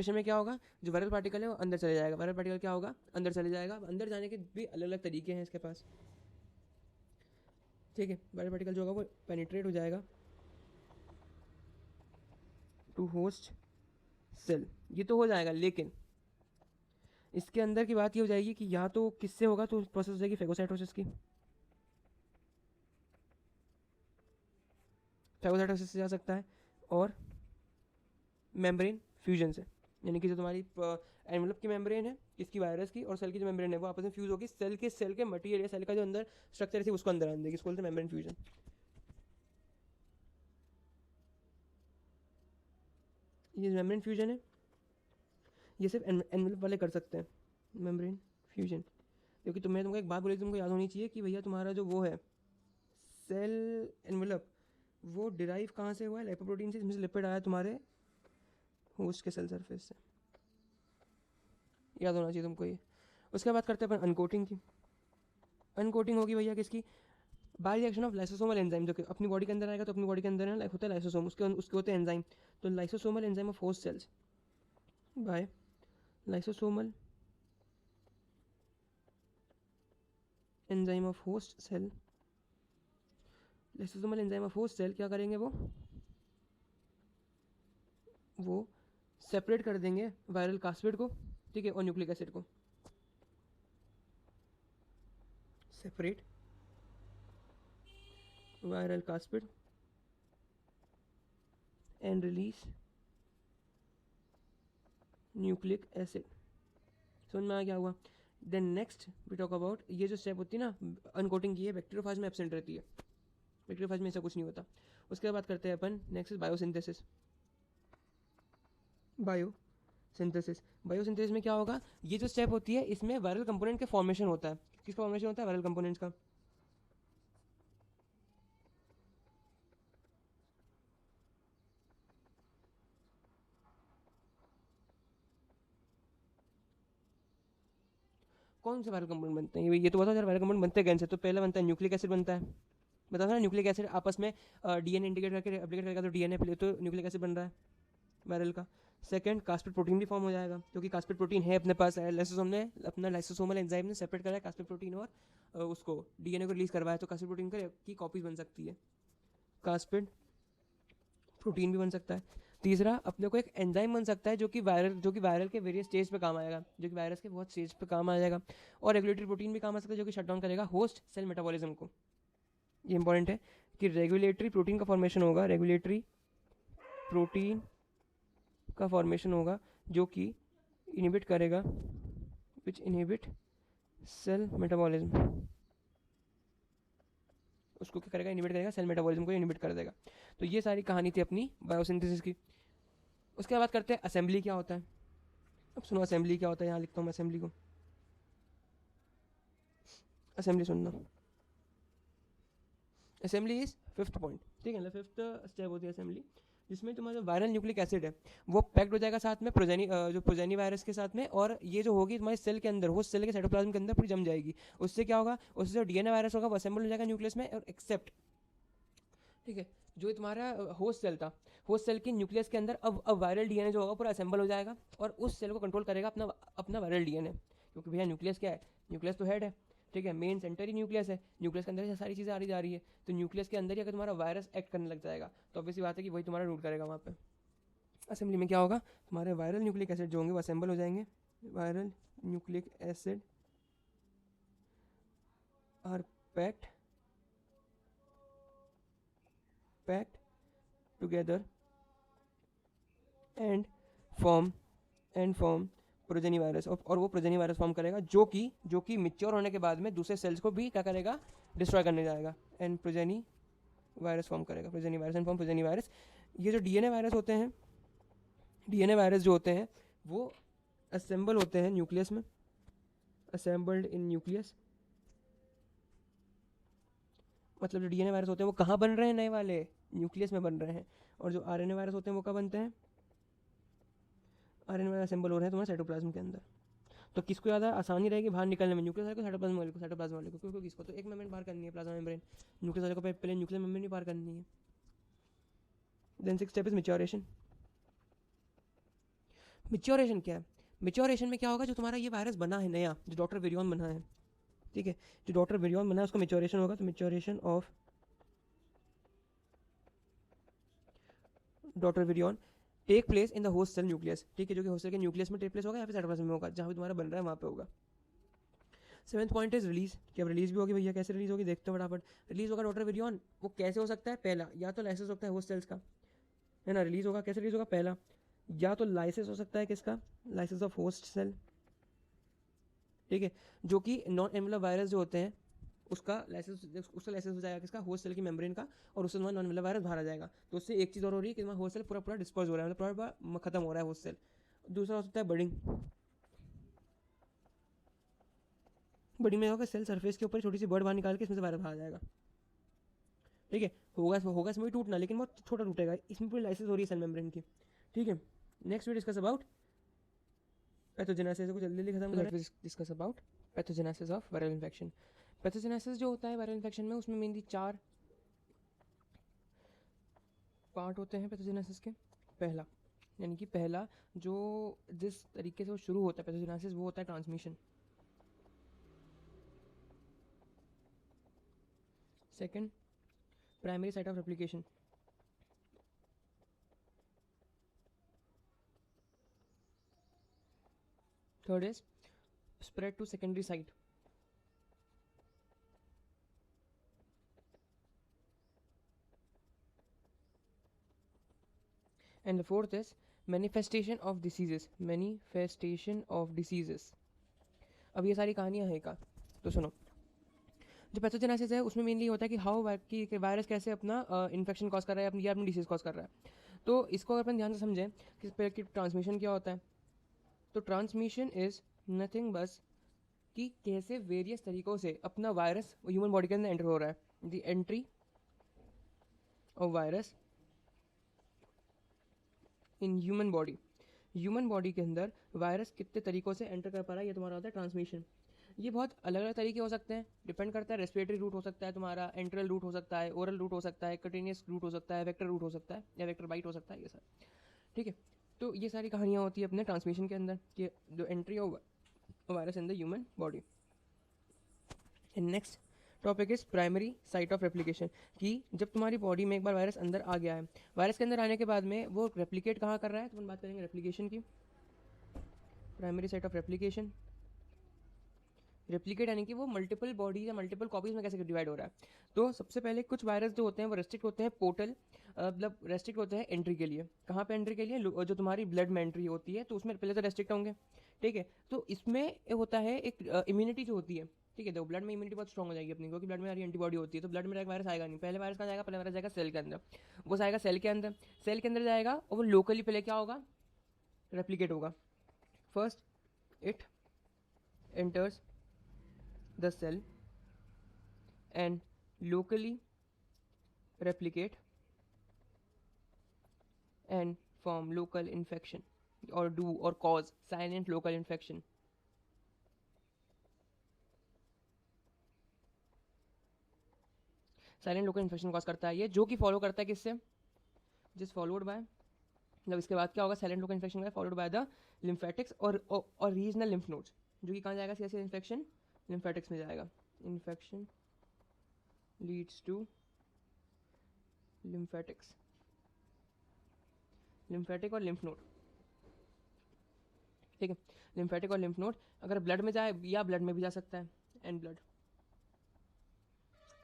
S1: में क्या होगा, जो वायरल पार्टिकल है वो अंदर चले जाएगा। वायरल पार्टिकल क्या होगा, अंदर चले जाएगा। अंदर जाने के भी अलग अलग तरीके हैं इसके पास। ठीक है। वायरल पार्टिकल जो होगा वो पेनिट्रेट हो जाएगा टू होस्ट सेल, ये तो हो जाएगा, लेकिन इसके अंदर की बात ये हो जाएगी कि या तो किससे होगा, तो प्रोसेस हो जाएगी फेगोसाइटोसिस की। फेगोसाइटोसिस से जा सकता है, और मेम्ब्रेन फ्यूजन से, यानी कि जो तुम्हारी एनवेलप की मेम्ब्रेन है इसकी वायरस की, और सेल की जो मेम्ब्रेन है वो आपस में फ्यूज होगी, सेल के मटीरियल, सेल का जो अंदर स्ट्रक्चर है उसको अंदर आने देगी, इसको बोलते हैं मेम्ब्रेन फ्यूजन। ये मेम्ब्रेन फ्यूजन है, ये सिर्फ एनवेलप वाले कर सकते हैं, मेम्ब्रेन फ्यूजन। क्योंकि तुमको एक बात बोली, तुमको याद होनी चाहिए कि भैया तुम्हारा जो वो है सेल एनवेलप, वो डिराइव कहाँ से हुआ है, लाइपोप्रोटीन से, जिसमें से लिपिड आया तुम्हारे होस्ट के सेल सरफेस से। याद होना चाहिए तुमको ये। उसके बाद करते हैं अपन अनकोटिंग की। अनकोटिंग होगी भैया किसकी, by reaction of lysosomal enzyme, जो कि अपनी बॉडी के अंदर आएगा, तो अपनी बॉडी के अंदर है होता है लाइसोसोम, उसके होते हैं एंजाइम। तो lysosomal enzyme of host cells by lysosomal enzyme of host cell. Lysosomal enzyme of host cell क्या करेंगे, वो सेपरेट कर देंगे वायरल कास्पिड को, ठीक है, और न्यूक्लिक एसिड को। Separate viral capsid and release nucleic acid. समझ में आ क्या हुआ? Then next we talk about, ये जो स्टेप होती है ना अनकोटिंग की, है बैक्टीरियोफाज में एब्सेंट रहती है, बैक्टीरियोफाज में ऐसा कुछ नहीं होता। उसके बाद करते हैं अपन नेक्स्ट बायोसिंथेसिस। बायोसिंथेसिस में क्या होगा, ये जो स्टेप होती है इसमें वायरल कंपोनेंट का फॉर्मेशन होता है। किसका फॉर्मेशन होता है, वायरल कंपोनेंट्स का। कौन से वायरल कंपोनेंट बनते हैं, ये तो बताओ यार, वायरल कंपोनेंट बनते हैं कैसे? तो पहले बनता है न्यूक्लिक एसिड बनता है, बता था ना, न्यूक्लिक एसिड आपस में डीएनए इंटीग्रेट करके रेप्लिकेट करेगा, तो डीएनए पहले तो न्यूक्लिक एसिड बन रहा है वायरल का। सेकंड, कास्पिड प्रोटीन भी फॉर्म हो जाएगा, क्योंकि कास्पिड प्रोटीन है अपने पास, लाइसोसोम ने अपना लाइसोसोमल एंजाइम ने सेपरेट करा है कास्पिड प्रोटीन और उसको डीएनए को रिलीज करवाया, तो कास्पिड प्रोटीन की कॉपीज बन सकती है, कास्पिड प्रोटीन भी बन सकता है। तीसरा, अपने को एक एंजाइम बन सकता है जो कि वायरल के वेरियस स्टेज पे काम आएगा, जो कि वायरस के बहुत स्टेज पे काम आ जाएगा। और रेगुलेटरी प्रोटीन भी काम आ सकता है, जो कि शट डाउन करेगा होस्ट सेल मेटाबॉलिज्म को। ये इंपॉर्टेंट है कि रेगुलेटरी प्रोटीन का फॉर्मेशन होगा, रेगुलेटरी प्रोटीन का फॉर्मेशन होगा जो कि इनहिबिट करेगा, विच इनहिबिट सेल मेटाबॉलिज्म, उसको क्या करेगा, इनहिबिट करेगा, सेल मेटाबॉलिज्म को इनहिबिट कर देगा। तो ये सारी कहानी थी अपनी बायोसिंथेसिस की। उसके बाद करते हैं असेंबली क्या होता है। अब सुनो असेंबली क्या होता है, यहाँ लिखता हूँ मैं असेंबली को। असेंबली सुनना, असेंबली इज फिफ्थ पॉइंट, ठीक है ना, फिफ्थ स्टेप होती है असेंबली, जिसमें तुम्हारा जो वायरल न्यूक्लिक एसिड है वो पैक्ड हो जाएगा साथ में प्रोजेनी वायरस के साथ में, और ये जो होगी तुम्हारे सेल के अंदर, वो सेल के साइटोप्लाज्म के अंदर पूरी जम जाएगी। उससे क्या होगा, उससे जो डीएनए वायरस होगा वो असेंबल हो जाएगा न्यूक्लियस में, और एक्सेप्ट, ठीक है, जो ये तुम्हारा होस्ट सेल था, होस्ट सेल के न्यूक्लियस के अंदर अब वायरल डीएनए जो होगा पूरा असेंबल हो जाएगा और उस सेल को कंट्रोल करेगा अपना अपना वायरल डीएनए, क्योंकि भैया न्यूक्लियस क्या है, न्यूक्लियस तो हेड है, ठीक है, मेन सेंटर ही न्यूक्लियस है, न्यूक्लियस के अंदर से सारी चीज़ें आ रही जा रही है, तो न्यूक्लियस के अंदर ही अगर तुम्हारा वायरस एक्ट करने लग जाएगा तो ऑब्वियसली बात है कि वही तुम्हारा रूट करेगा वहाँ पे। असेंबली में क्या होगा, तुम्हारे वायरल न्यूक्लिक एसिड जो होंगे वो असेंबल हो जाएंगे, viral nucleic acid are packed together and form progeny virus, और वो प्रोजेनी वायरस फॉर्म करेगा जो कि मिच्योर होने के बाद में दूसरे सेल्स को भी क्या करेगा, डिस्ट्रॉय करने जाएगा, एंड प्रोजेनी वायरस फॉर्म करेगा, progeny virus and form progeny virus. ये जो डीएनए वायरस होते हैं, डीएनए वायरस जो होते हैं वो असेंबल होते हैं न्यूक्लियस में, असेंबल्ड इन न्यूक्लियस। मतलब जो डीएनए वायरस होते हैं वो कहाँ बन रहे हैं, नए वाले न्यूक्लियस में बन रहे हैं, और जो आरएनए वायरस होते हैं वो कहाँ बनते हैं, आरएनए वायरस असेंबल हो रहे हैं तुम्हारे साइटोप्लाज्म के अंदर। तो किसको ज़्यादा आसानी रहेगी बाहर निकलने में, न्यूक्लियस वाले को, साइटोप्लाज्म वाले को, साइटोप्लाज्म वाले को, क्योंकि किसको तो एक मेम्ब्रेन पार करनी है, प्लाज्मा मेम्ब्रेन, न्यूक्लियस वाले को पहले न्यूक्लियर मेम्ब्रेन ही पार करनी है। Then six step is maturation. Maturation क्या है, मैच्योरेशन में क्या होगा, जो तुम्हारा ये वायरस बना है नया, जो डॉक्टर विरियन बना है, ठीक है, जो डॉक्टर विरियन बना है उसका मैच्योरेशन होगा, तो maturation of daughter virion take place in the host cell nucleus, ठीक है, जो कि होस्ट सेल के न्यूक्लियस में टेक प्लेस होगा या फिर साइटोप्लाज्म में होगा, जहाँ भी तुम्हारा बन रहा है वहाँ पे होगा। सेवेंथ पॉइंट इज रिलीज, कि अब रिलीज भी होगी भैया, कैसे रिलीज होगी देखते हो फटाफट। रिलीज होगा डॉक्टर विरियन, वो कैसे हो सकता है, पहला या तो लाइसेंस होता है होस्ट सेल्स का, है ना, रिलीज होगा, कैसे रिलीज होगा, पहला या तो लाइसेंस हो सकता है किसका, लाइसेंस ऑफ होस्ट सेल, ठीक है, जो कि नॉन एन्वेलप वायरस जो होते हैं उसका लाइसेंस हो जाएगा किसका, होस्ट सेल की मेम्ब्रेन का, और उससे नॉन एन्वेलप वायरस बाहर आ जाएगा। तो उससे एक चीज़ और हो रही है कि होस्ट सेल पूरा डिस्पर्स हो रहा है, मतलब पूरा खत्म हो रहा है होस्ट सेल। दूसरा हो सकता है बडिंग, बड़ी में होगा सेल सरफेस के ऊपर छोटी सी बर्ड बाहर निकाल के इसमें से वायरस बाहर आ जाएगा, ठीक है, होगा इसमें भी टूटना, लेकिन बहुत छोटा टूटेगा, इसमें पूरी लाइसेंस हो रही है सेल मेम्ब्रेन की, ठीक है। Next we discuss about pathogenesis को जल्दी जल्दी खत्म करें, discuss about pathogenesis of viral infection. Pathogenesis जो होता है वायरल इन्फेक्शन में, उसमें मेनली 4 पार्ट होते हैं पैथोजेनेसिस के। पहला, यानी कि पहला जो जिस तरीके से वो शुरू होता है पैथोजेनेसिस, वो होता है transmission. Second, primary site of replication. Third is spread to secondary site. And the fourth is manifestation of diseases. Manifestation of diseases. अब ये सारी कहानियाँ हैं का, तो सुनो। जो पैथोजेनेसिस है उसमें मेनली होता है कि हाउ कि वायरस कैसे अपना इन्फेक्शन कॉज कर रहा है अपनी, या अपनी डिसीज कॉज कर रहा है। तो इसको अगर अपन ध्यान से समझें कि ट्रांसमिशन क्या होता है, तो ट्रांसमिशन इज नथिंग बस कि कैसे वेरियस तरीक़ों से अपना वायरस ह्यूमन बॉडी के अंदर एंटर हो रहा है। The entry of virus in human body, human body के अंदर वायरस कितने तरीक़ों से एंटर कर पा रहा है, ये तुम्हारा होता है ट्रांसमिशन। ये बहुत अलग अलग तरीके हो सकते हैं, डिपेंड करता है, रेस्पिरेटरी रूट हो सकता है तुम्हारा, एंट्रल रूट हो सकता है, ओरल रूट हो सकता है, कटिनियस रूट हो सकता है, वेक्टर रूट हो सकता है, या वेक्टर बाइट हो सकता है, ये सब, ठीक है। तो ये सारी कहानियाँ होती है अपने ट्रांसमिशन के अंदर कि जो entry of virus in the human body. And next topic is primary site of replication, कि जब तुम्हारी बॉडी में एक बार वायरस अंदर आ गया है, वायरस के अंदर आने के बाद में वो रेप्लिकेट कहाँ कर रहा है, तो हम बात करेंगे रेप्लिकेशन की। Primary site of replication, replicate यानी कि वो मल्टीपल बॉडी या मल्टीपल कॉपीज में कैसे डिवाइड हो रहा है। तो सबसे पहले कुछ वायरस जो होते हैं वो रेस्ट्रिक्ट होते हैं पोर्टल, मतलब रेस्ट्रिक्ट होते हैं एंट्री के लिए। कहाँ पे एंट्री के लिए, जो तुम्हारी ब्लड में एंट्री होती है तो उसमें पहले तो रेस्ट्रिक्ट होंगे, ठीक है। तो इसमें होता है एक इम्यूनिटी जो होती है, ठीक है, तो ब्लड में इम्यूनिटी बहुत स्ट्रॉग हो जाएगी अपनी, क्योंकि ब्लड में सारी एंटीबॉडी होती है, तो ब्लड में वायरस आएगा नहीं, पहले वायरस कहाँ जाएगा, पहले वायरस जाएगा सेल के अंदर, वो जाएगा सेल के अंदर, सेल के अंदर जाएगा और वो लोकली पहले क्या होगा, रेप्लिकेट होगा। First it enters the cell and locally replicate and form local infection or cause silent local infection. Silent local infection cause करता है ये, जो कि फॉलो करता है किससे, जिस फॉलोड बाय, मतलब इसके बाद क्या होगा, silent local infection followed by the lymphatics और रीजनल लिम्फ नोड्स, जो कि कहाँ जाएगा, सीधा इन्फेक्शन लिम्फेटिक्स में जाएगा। Infection leads to lymphatics, lymphatic और लिम्फ नोड, ठीक है। लिम्फेटिक और लिम्फ नोड अगर ब्लड में जाए या ब्लड में भी जा सकता है, एंड ब्लड,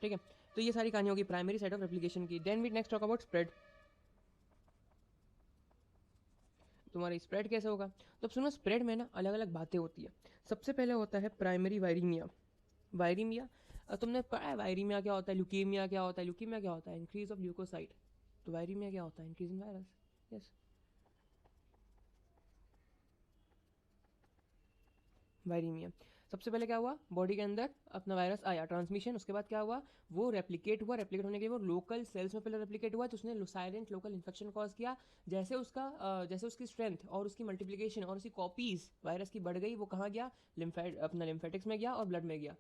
S1: ठीक है। तो ये सारी कहानी होगी प्राइमरी साइट ऑफ रेप्लिकेशन की। Then we next talk about spread. तुम्हारा स्प्रेड कैसे होगा, तो अब सुनो, स्प्रेड में ना अलग अलग बातें होती है। सबसे पहले होता है प्राइमरी वायरीमिया। वायरीमिया तुमने पढ़ा है, वायरीमिया क्या होता है, ल्यूकीमिया क्या होता है, ल्यूकीमिया क्या होता है, इंक्रीज ऑफ ल्यूकोसाइट। तो वायरीमिया क्या होता है, इंक्रीज इन वायरस, यस। वायरीमिया सबसे पहले क्या हुआ, बॉडी के अंदर अपना वायरस आया, ट्रांसमिशन, उसके बाद क्या हुआ, वो रेप्लिकेट हुआ, रेप्लिकेट होने के लिए वो लोकल सेल्स में पहले रेप्लिकेट हुआ, तो उसने साइलेंट लोकल इन्फेक्शन कॉज किया। जैसे उसकी स्ट्रेंथ और उसकी मल्टीप्लिकेशन और उसकी कॉपीज वायरस की बढ़ गई, वो कहाँ गया, अपना लिम्फेटिक्स में गया और ब्लड में गया।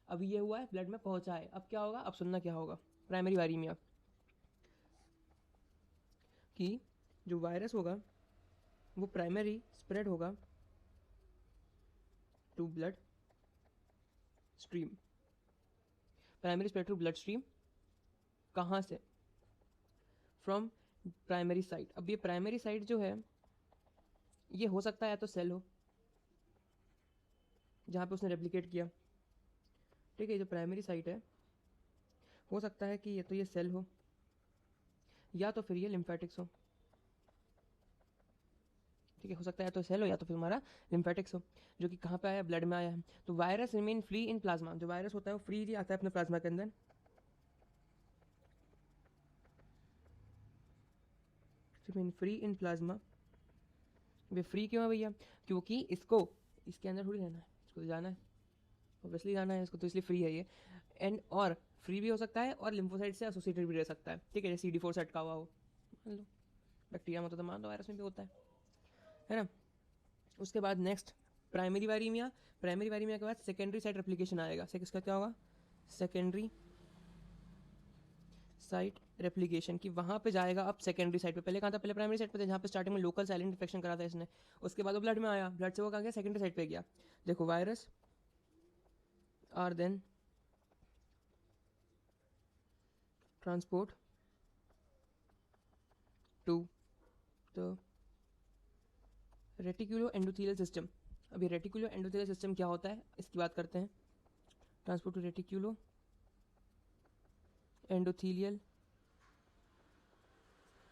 S1: अब ये हुआ है, ब्लड में पहुंचा है, अब क्या होगा, अब सुनना क्या होगा, प्राइमरी वायरीमिया कि जो वायरस होगा वो प्राइमरी स्प्रेड होगा to blood stream. Primary spread to blood stream कहाँ से, फ्रॉम प्राइमरी साइट। अब ये प्राइमरी साइट जो है ये हो सकता है या तो सेल हो जहाँ पे उसने रेप्लिकेट किया, ठीक है। जो प्राइमरी साइट है हो सकता है कि ये सेल हो या तो फिर ये लिम्फेटिक्स हो, ठीक है। हो सकता है तो सेल हो या तो फिर हमारा लिम्फेटिक्स हो, जो कि कहाँ पे आया, ब्लड में आया है। तो virus remain free in plasma, जो वायरस होता है वो फ्री आता है अपने प्लाज्मा के अंदर, remain free in plasma. Way free क्यों है भैया, क्योंकि इसको इसके अंदर थोड़ी रहना है, इसको जाना है, ऑब्वियसली जाना है इसको, तो इसलिए फ्री है ये। एंड और फ्री भी हो सकता है और लिम्फोसाइट से एसोसिएटेड भी रह सकता है, ठीक है। जैसे CD4 से अटका हुआ हो, मान लो बैक्टीरिया में तो मान लो वायरस में भी होता है ना। उसके बाद नेक्स्ट प्राइमरी वायरीमिया। प्राइमरी वायरीमिया के बाद सेकेंडरी साइट रेप्लिकेशन आएगा। किसका क्या होगा, सेकेंडरी साइट रेप्लिकेशन की, वहाँ पे जाएगा अब सेकेंडरी साइट पे। पहले कहाँ था, पहले प्राइमरी साइट पे था जहाँ पे स्टार्टिंग में लोकल साइलेंट इन्फेक्शन करा था इसने, उसके बाद वो ब्लड में आया, ब्लड से वो कहाँ गया, सेकेंडरी साइट पे गया। देखो virus are then transport to the reticulo endothelial system. अभी रेटिकुलो एंडोथेलियल सिस्टम क्या होता है इसकी बात करते हैं। Transport to reticulo endothelial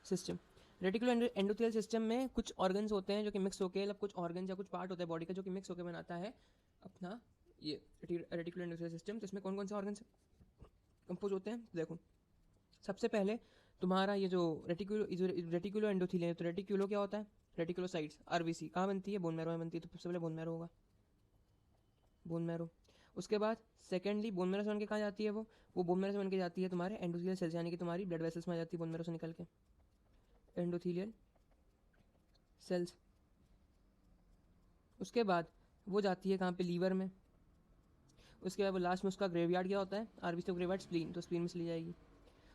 S1: system. Reticulo endothelial system में कुछ ऑर्गन्स होते हैं जो कि मिक्स होकर, मतलब कुछ ऑर्गन्स या कुछ पार्ट होता है बॉडी का जो कि मिक्स होकर बनाता है अपना ये रेटिकुलो एंडोथेलियल सिस्टम। तो इसमें कौन कौन से ऑर्गन्स कंपोज होते हैं, देखो सबसे पहले तुम्हारा ये जो रेटिकुलो एंडोथेलियल, तो रेटिकुलो क्या होता है, रेटिकुलोसाइट्स, RBC कहाँ बनती है, बोन मैरो में बनती है, तो सबसे पहले बोन मैरो होगा, बोन मैरो। उसके बाद सेकेंडली बोन मैरो से बन के कहाँ जाती है, वो बोन मैरो से बन के जाती है तुम्हारे एंडोथेलियल सेल्स, यानी कि तुम्हारी ब्लड वेसल्स में आ जाती है बोन मैरो से निकल के, एंडोथेलियल सेल्स। उसके बाद वो जाती है कहाँ पे, लीवर में। उसके बाद वो लास्ट में उसका ग्रेवयार्ड क्या होता है, RBC तो ग्रेवयार्ड स्प्लीन, तो स्प्लीन में चली जाएगी।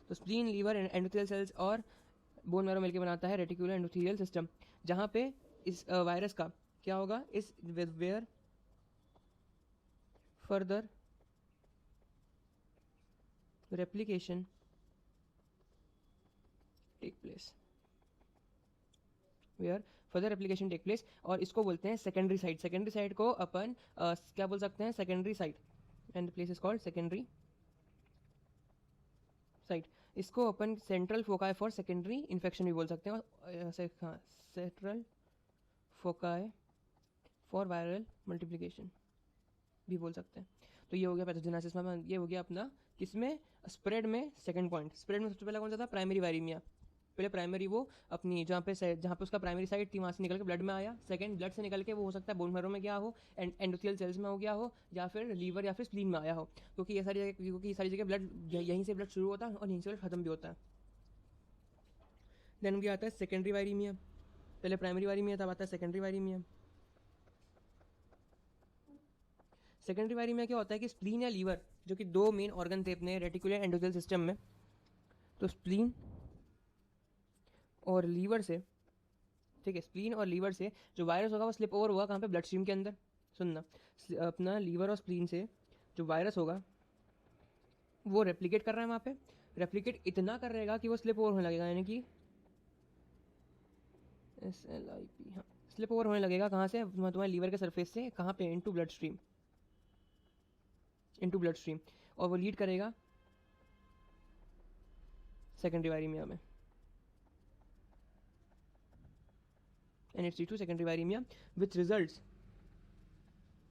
S1: तो स्प्लीन, लीवर, एंडोथेलियल सेल्स और बोन मैरो मिलकर बनाता है रेटिकुलर एंडोथेलियल सिस्टम, जहाँ पे इस वायरस का क्या होगा, is where further replication take place, where further replication take place, और इसको बोलते हैं सेकेंडरी साइट। सेकेंडरी साइट को अपन क्या बोल सकते हैं, secondary site, and place is called secondary site. इसको अपन central foci for secondary infection भी बोल सकते हैं, और central foci for viral multiplication भी बोल सकते हैं। तो ये हो गया पैथोजेनेसिस में, ये हो गया अपना किसमें, स्प्रेड में सेकंड पॉइंट। स्प्रेड में सबसे पहला कौन सा था, प्राइमरी वायरीमिया। पहले प्राइमरी वो अपनी जहाँ पे उसका प्राइमरी साइट थी वहाँ से निकल के ब्लड में आया। सेकंड ब्लड से निकल के वो हो सकता है बोन मैरो में गया हो, एंडोथेलियल सेल्स में हो गया हो, या फिर लीवर या फिर स्प्लीन में आया हो, क्योंकि ये सारी जगह ब्लड, यहीं से ब्लड शुरू होता है और यहीं से ब्लड खत्म भी होता है। देन क्या आता है सेकेंडरी वायरीमिया। पहले प्राइमरी वायरीमिया, तब आता है सेकेंडरी वायरीमिया। सेकेंडरी वायरीमिया क्या होता है कि स्प्लीन या लीवर जो कि दो मेन ऑर्गन थे अपने रेटिकुलर एंडोथेलियल सिस्टम में। तो स्प्लीन और लीवर से, ठीक है, स्प्लीन और लीवर से जो वायरस होगा वो स्लिप ओवर होगा कहाँ पे, ब्लड स्ट्रीम के अंदर। सुनना, अपना लीवर और स्प्लीन से जो वायरस होगा वो रेप्लिकेट कर रहा है वहाँ पे, रेप्लिकेट इतना कर रहेगा कि वो स्लिप ओवर होने लगेगा, यानी कि SLIP, हाँ, स्लिप ओवर होने लगेगा कहाँ से, तुम्हारे लीवर के सरफेस से, कहाँ पे, into blood stream, into blood stream, और वो लीड करेगा सेकेंडरी वायरीमिया में, NH3 secondary viraemia, which results,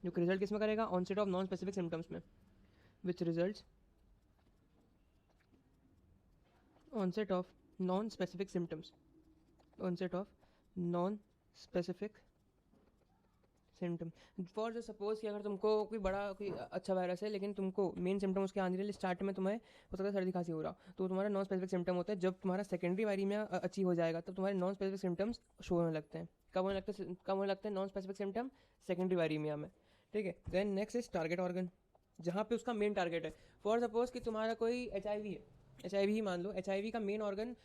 S1: जो रिजल्ट किसमें करेगा, onset of non specific symptoms में, which results onset of non-specific symptoms, onset of non-specific symptom. For जो suppose कि अगर तुमको कोई बड़ा कोई अच्छा वायरस है लेकिन तुमको मेन सिम्टम उसके आने रहे, स्टार्ट में तुम्हें हो सकता है सर्दी खांसी हो रहा, तो तुम्हारा नॉन स्पेसिफिक सिम्टम होता है। जब तुम्हारा सेकेंडरी वायरीमिया अचीव हो जाएगा तब तुम्हारे नॉन स्पेसिफिक सिम्टम्स शो होने लगते हैं। कब होने लगते हैं non specific symptom, secondary viraemia में, ठीक है। Then next is target organ, जहाँ पे उसका मेन टारगेट है। फॉर सपोज कि तुम्हारा कोई HIV है, HIV ही मान लो, HIV का मेन ऑर्गन,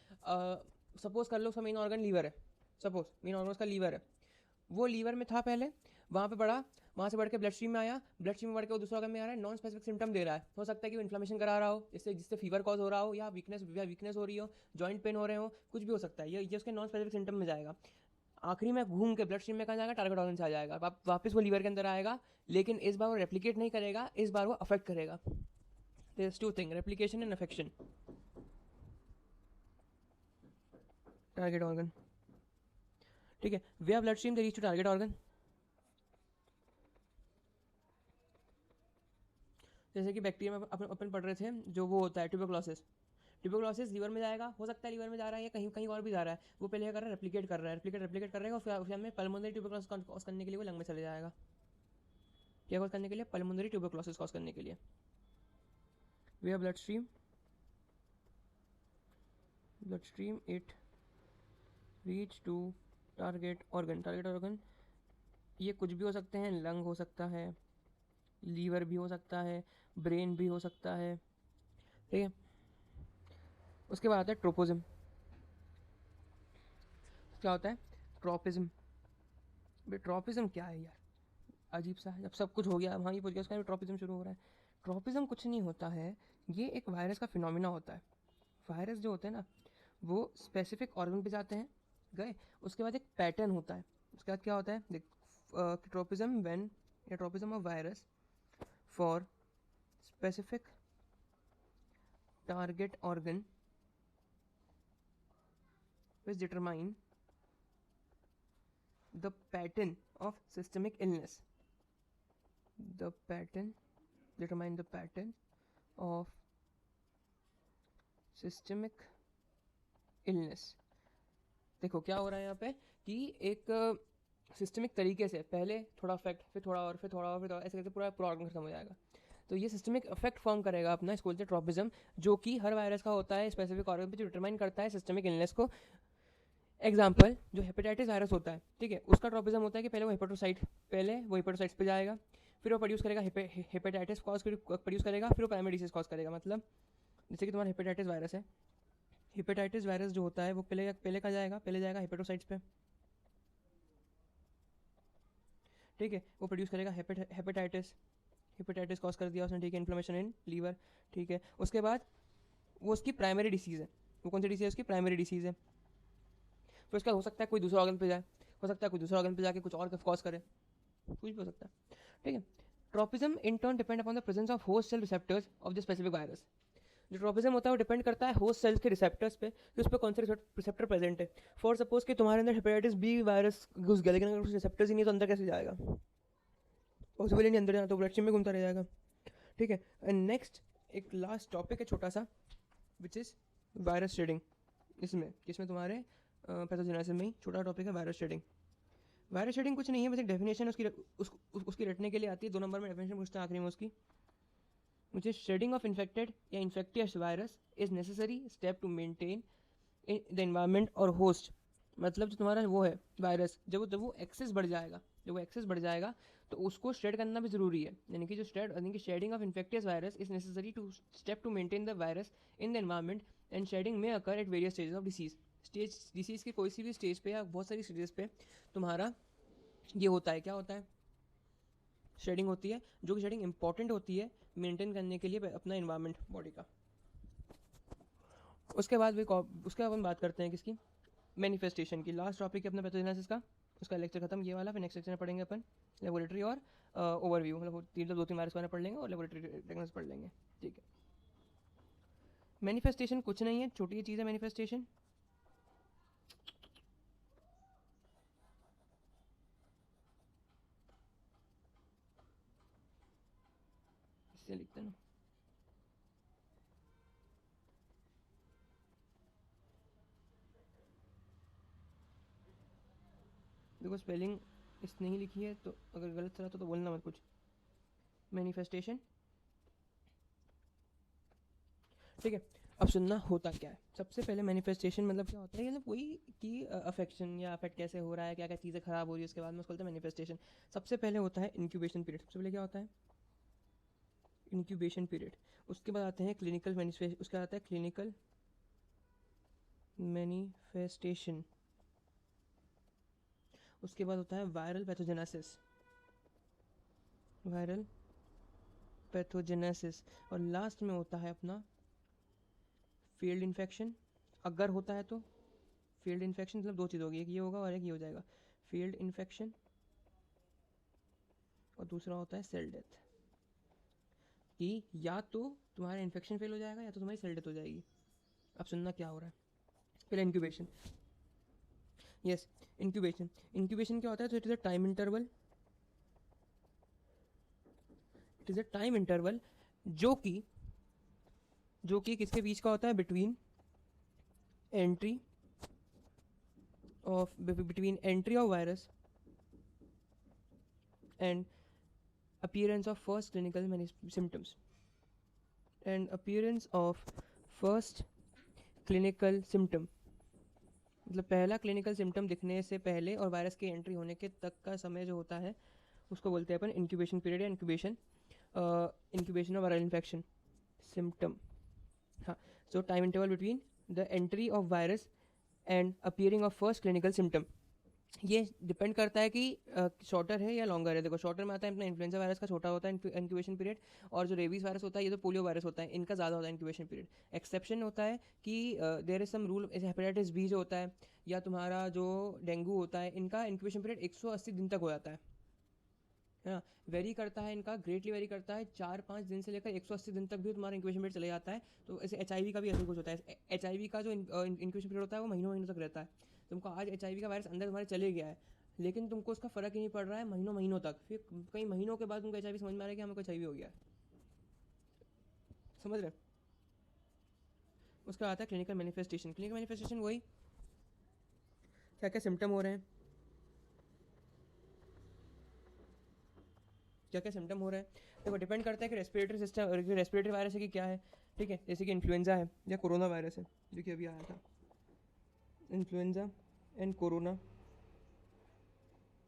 S1: सपोज कर लो उसका मेन ऑर्गन लीवर है, सपोज मेन ऑर्गन उसका लीवर है, वो लीवर में था पहले, वहाँ पे बढ़ा, वहाँ से बढ़ के ब्लड स्ट्रीम में आया, ब्लड स्ट्रीम में बढ़ के वो दूसरा ऑर्गन में आ रहा है, नॉन स्पेसिफिक सिम्टम दे रहा है। हो सकता है कि वो इन्फ्लेमेशन करा रहा हो, जिससे फीवर कॉज हो रहा हो, या वीकनेस हो रही हो, जॉइंट पेन हो रहे हो, कुछ भी हो सकता है, ये उसके नॉन स्पेसिफिक सिम्टम में जाएगा। आखिरी में घूम के ब्लड स्ट्रीम में कहाँ जाएगा, टारगेट ऑर्गन से आ जाएगा, वापस वो लीवर के अंदर आएगा, लेकिन इस बार वो रेप्लिकेट नहीं करेगा, इस बार वो अफेक्ट करेगा। There is two thing, replication and affection. Target organ, ठीक है, via blood stream they reach to target organ. जैसे कि बैक्टीरिया में अपन पढ़ रहे थे, जो वो होता है ट्यूबरक्लोसिस, ट्यूबरक्लोसिस लीवर में जाएगा, हो सकता है लीवर में जा रहा है या कहीं कहीं और भी जा रहा है, वो पहले क्या कर रहा है, रेप्लिकेट कर रहा है, रेप्लिकेट कर रहा है, और फिर में पल्मोनरी ट्यूबरक्लोसिस कॉज करने के लिए वो लंग में चले जाएगा। क्या कॉज करने के लिए, पल्मोनरी ट्यूबरक्लोसिस कॉज करने के लिए। Via blood stream it reach to target organ. Target organ ये कुछ भी हो सकते हैं, लंग हो सकता है, लीवर भी हो सकता है, ब्रेन भी हो सकता है, ठीक है। उसके बाद आता है ट्रोपोजिम। क्या होता है ट्रोपिज्म, ट्रोपिज्म क्या है यार, अजीब सा है। जब सब कुछ हो गया, वहाँ ये पूछ गया, उसका ट्रोपिज्म शुरू हो रहा है। ट्रोपिज्म कुछ नहीं होता है, ये एक वायरस का फिनोमिना होता है। वायरस जो होते हैं ना, वो स्पेसिफिक ऑर्गन पे जाते हैं, गए, उसके बाद एक पैटर्न होता है, उसके बाद क्या होता है, देख, ट्रोपिज्म व्हेन या tropism of virus for specific target organ which determine the pattern of systemic illness. Determine the pattern of systemic illness. देखो क्या हो रहा है यहाँ पे कि एक सिस्टमिक तरीके से पहले थोड़ा इफेक्ट, फिर थोड़ा और, फिर थोड़ा और, फिर थोड़ा, ऐसे करके पूरा ऑर्गन खत्म हो जाएगा। तो ये सिस्टमिक इफेक्ट फॉर्म करेगा अपना, इसको बोलते हैं ट्रोपिज्म, जो कि हर वायरस का होता है स्पेसिफिक ऑर्गन पे, जो डिटरमाइन करता है सिस्टमिक इलनेस को। एग्जाम्पल, जो हेपेटाइटिस वायरस होता है, ठीक है, उसका ट्रोपिज्म होता है कि पहले वो हेपेटोसाइट्स पे जाएगा, फिर वो प्रोड्यूस करेगा हेपेटाइटिस प्रोड्यूस करेगा, फिर वो प्राइमरी डिसीज कॉज करेगा। मतलब जैसे कि तुम्हारा हेपेटाइटिस वायरस है, हेपेटाइटिस वायरस जो होता है वो पहले कहाँ जाएगा, पहले जाएगा हेपेटोसाइट्स पे, ठीक है, वो प्रोड्यूस करेगा हेपेटाइटिस कॉज कर दिया उसने, ठीक है, इन्फ्लेमेशन इन लीवर, ठीक है। उसके बाद वो उसकी प्राइमरी डिसीज़ है, वो कौन सी डिसीज़ है, उसकी प्राइमरी डिसीज़ है। फिर उसका हो सकता है कोई दूसरा ऑर्गन पे जाए, हो सकता है कोई दूसरा ऑर्गन पे जाके कुछ और कॉज करे, कुछ भी हो सकता है, ठीक है। Tropism in turn depend upon the presence of host cell receptors of the specific virus. जो ट्रोपिज्म होता है वो डिपेंड करता है होस्ट सेल्स के रिसेप्टर्स पे, कि उस पर कौन से रिसेप्टर प्रेजेंट है। फॉर सपोज कि तुम्हारे अंदर हेपेटाइटिस बी वायरस घुस गया, लेकिन अगर उस रिसेप्टर्स ही नहीं तो अंदर कैसे जाएगा, पॉसिबल ही नहीं अंदर जाना, तो ब्लड स्ट्रीम में घूमता रह जाएगा, ठीक है। एंड नेक्स्ट एक लास्ट टॉपिक है छोटा सा, विच इज़ वायरस शेडिंग। इसमें तुम्हारे पैथोजेनेसिस में ही छोटा टॉपिक है वायरस शेडिंग। वायरस शेडिंग कुछ नहीं है, बस एक डेफिनेशन उसकी रटने के लिए आती है, 2 नंबर में डेफिनेशन पूछते हैं आखिरी में उसकी, which is shedding of infected या infectious virus is necessary step to maintain the environment और host। मतलब जो तुम्हारा वो है वायरस, जब वो एक्सेस बढ़ जाएगा, तो उसको शेड करना भी ज़रूरी है, यानी कि जो shedding of infectious virus is necessary to step to maintain the virus in the environment and shedding में occur at various stages of disease के कोई सी भी स्टेज पे या बहुत सारी स्टेजेस पे तुम्हारा ये होता है, क्या होता है, शेडिंग होती है, जो कि शेडिंग इंपॉर्टेंट होती है मेंटेन करने के लिए अपना इन्वायरमेंट बॉडी का। उसके बाद हम बात करते हैं किसकी, मैनिफेस्टेशन की। लास्ट टॉपिक है अपना पैथोजेनेसिस का, उसका लेक्चर खत्म ये वाला। फिर नेक्स्ट लेक्चर में पढ़ेंगे अपन लेबोरेटरी और ओवरव्यू, मतलब 2-3 वायरस बारे में पढ़ लेंगे और लेबोरेटरी डायग्नोसिस पढ़ लेंगे, ठीक है। मैनिफेस्टेशन कुछ नहीं है, छोटी चीज़ है मैनिफेस्टेशन। इससे लिखते हैं ना, देखो स्पेलिंग इसने ही लिखी है, तो अगर गलत चला तो बोलना मत कुछ। मैनिफेस्टेशन, ठीक है। अब सुनना होता क्या है। सबसे पहले मैनिफेस्टेशन मतलब क्या होता है, मतलब कोई की अफेक्शन या अफेक्ट कैसे हो रहा है, क्या क्या चीज़ें खराब हो रही है, उसके बाद में उसको बोलते हैं मैनिफेस्टेशन। सबसे पहले होता है इंक्यूबेशन पीरियड। सबसे पहले क्या होता है, इंक्यूबेशन पीरियड। उसके बाद आते हैं क्लिनिकल मैनिफेस्ट, उसके बाद आता है क्लिनिकल मैनिफेस्टेशन। उसके बाद होता है वायरल पैथोजेनेसिस, वायरल पैथोजेनेसिस। और लास्ट में होता है अपना फील्ड इन्फेक्शन, अगर होता है तो। फील्ड इन्फेक्शन मतलब दो चीज़ होगी, एक ये होगा और एक ये हो जाएगा, फील्ड इन्फेक्शन। और दूसरा होता है सेल डेथ, कि या तो तुम्हारा इन्फेक्शन फेल हो जाएगा या तो तुम्हारी सेल डेथ हो जाएगी। अब सुनना क्या हो रहा है। पहले इंक्यूबेशन, यस इंक्यूबेशन। इंक्यूबेशन क्या होता है, तो it is a time interval, it is a time interval जो कि किसके बीच का होता है, between entry of virus and appearance of first clinical symptoms and appearance of first clinical symptom, मतलब पहला क्लिनिकल सिम्टम दिखने से पहले और वायरस की एंट्री होने के तक का समय जो होता है उसको बोलते हैं अपन इंक्यूबेशन पीरियड या incubation of viral infection symptom. हाँ, so time interval between the entry of virus and appearing of first clinical symptom. ये डिपेंड करता है कि शॉर्टर है या लॉन्गर है। देखो शॉर्टर में आता है अपना इन्फ्लुएंजा वायरस का छोटा होता है इंक्यूबेशन पीरियड, और जो रेबीज वायरस होता है ये तो पोलियो वायरस होता है, इनका ज़्यादा होता है इंक्यूबेशन पीरियड। एक्सेप्शन होता है कि देयर इज सम रूल, जैसे हेपेटाइटिस बी जो होता है या तुम्हारा जो डेंगू होता है, इनका इंक्यूबेशन पीरियड 180 दिन तक हो जाता है ना। वेरी करता है, इनका ग्रेटली वेरी करता है, 4-5 दिन से लेकर 180 दिन तक भी तुम्हारा इंक्यूबेशन पीरियड चले जाता है। तो ऐसे एच का भी ऐसे कुछ होता है, एच का जो इंक्यूबेशन पीरियड होता है वो महीनों महीनों तक रहता है। तुमको आज एच का वायरस अंदर तुम्हारे चले गया है, लेकिन तुमको उसका फ़र्क ही नहीं पड़ रहा है महीनों महीनों तक, फिर कई महीनों के बाद तुमको एच समझ में आ रहा है कि हमको एच हो गया है, समझ रहे। उसका आता है क्लिनिकल मैनिफेस्टेशन। क्लिनिकल मैनिफेस्टेशन वही क्या क्या सिम्टम हो रहे हैं, क्या क्या सिम्टम हो रहे हैं। देखो डिपेंड करता है कि रेस्पिरेटरी सिस्टम, रेस्पिरेटरी वायरस है कि क्या है, ठीक है। जैसे कि इन्फ्लुएंजा है या कोरोना वायरस है जो कि अभी आया था, इन्फ्लुएंजा एंड कोरोना,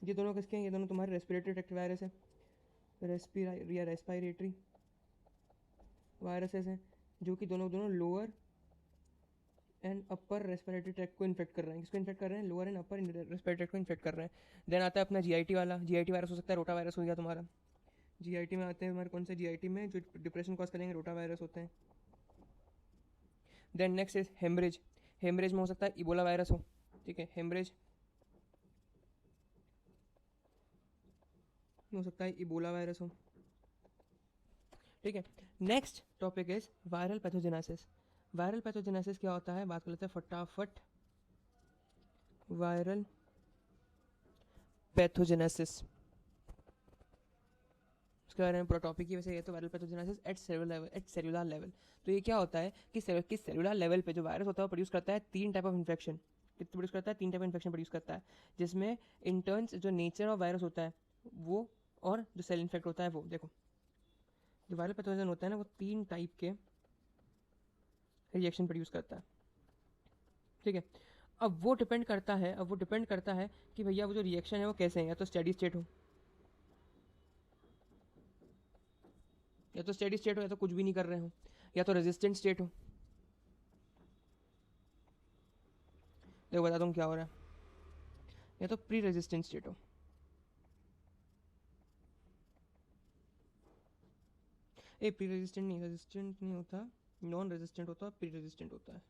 S1: ये दोनों किसके हैं, ये दोनों तुम्हारे रेस्पिरेटरी ट्रैक्ट वायरस है, रेस्पिरेटरी वायरसेस हैं, जो कि दोनों lower and upper respiratory tract को इन्फेक्ट कर रहे हैं। किसको इन्फेक्ट कर रहे हैं, lower and upper respiratory tract को इन्फेक्ट कर रहे हैं। देन आता है अपना जीआईटी वाला, जीआईटी वायरस हो सकता है, रोटा वायरस हो गया तुम्हारा। जीआईटी में आते हैं हमारे कौन से, जीआईटी में जो डिप्रेशन कॉज करेंगे रोटा वायरस होते हैं। Then next is haemorrhage, haemorrhage में हो सकता है इबोला वायरस हो, ठीक है, हेमरेज हो सकता है इबोला वायरस हो, ठीक है। Next topic is viral pathogenesis. Viral pathogenesis क्या होता है, बात कर लेते हैं फटाफट। वायरल पैथोजेनेसिस उसके बारे में पूरा टॉपिक ही वैसे ये तो viral pathogenesis at cellular level. तो ये क्या होता है कि सेलुलर लेवल पे जो वायरस होता है वो प्रोड्यूस करता है 3 टाइप ऑफ इन्फेक्शन। कितने प्रोड्यूस करता है, 3 टाइप ऑफ इन्फेक्शन प्रोड्यूस करता है, जिसमें इंटर्न्स जो नेचर ऑफ वायरस होता है वो, और जो सेल इन्फेक्ट होता है वो। देखो जो वायरल पैथोजन होता है ना वो 3 टाइप के रिएक्शन प्रोड्यूस करता है, ठीक है। अब वो डिपेंड करता है कि भैया वो जो रिएक्शन है वो कैसे है, या तो स्टेडी स्टेट हो, या तो स्टेडी स्टेट हो या तो कुछ भी नहीं कर रहे हो, या तो रेजिस्टेंट स्टेट हो। देखो बताता हूँ क्या हो रहा है, या तो प्री रेजिस्टेंट स्टेट हो। ए प्री रेजिस्टेंट नहीं होता, नॉन रेजिस्टेंट होता है, प्री रेजिस्टेंट होता है।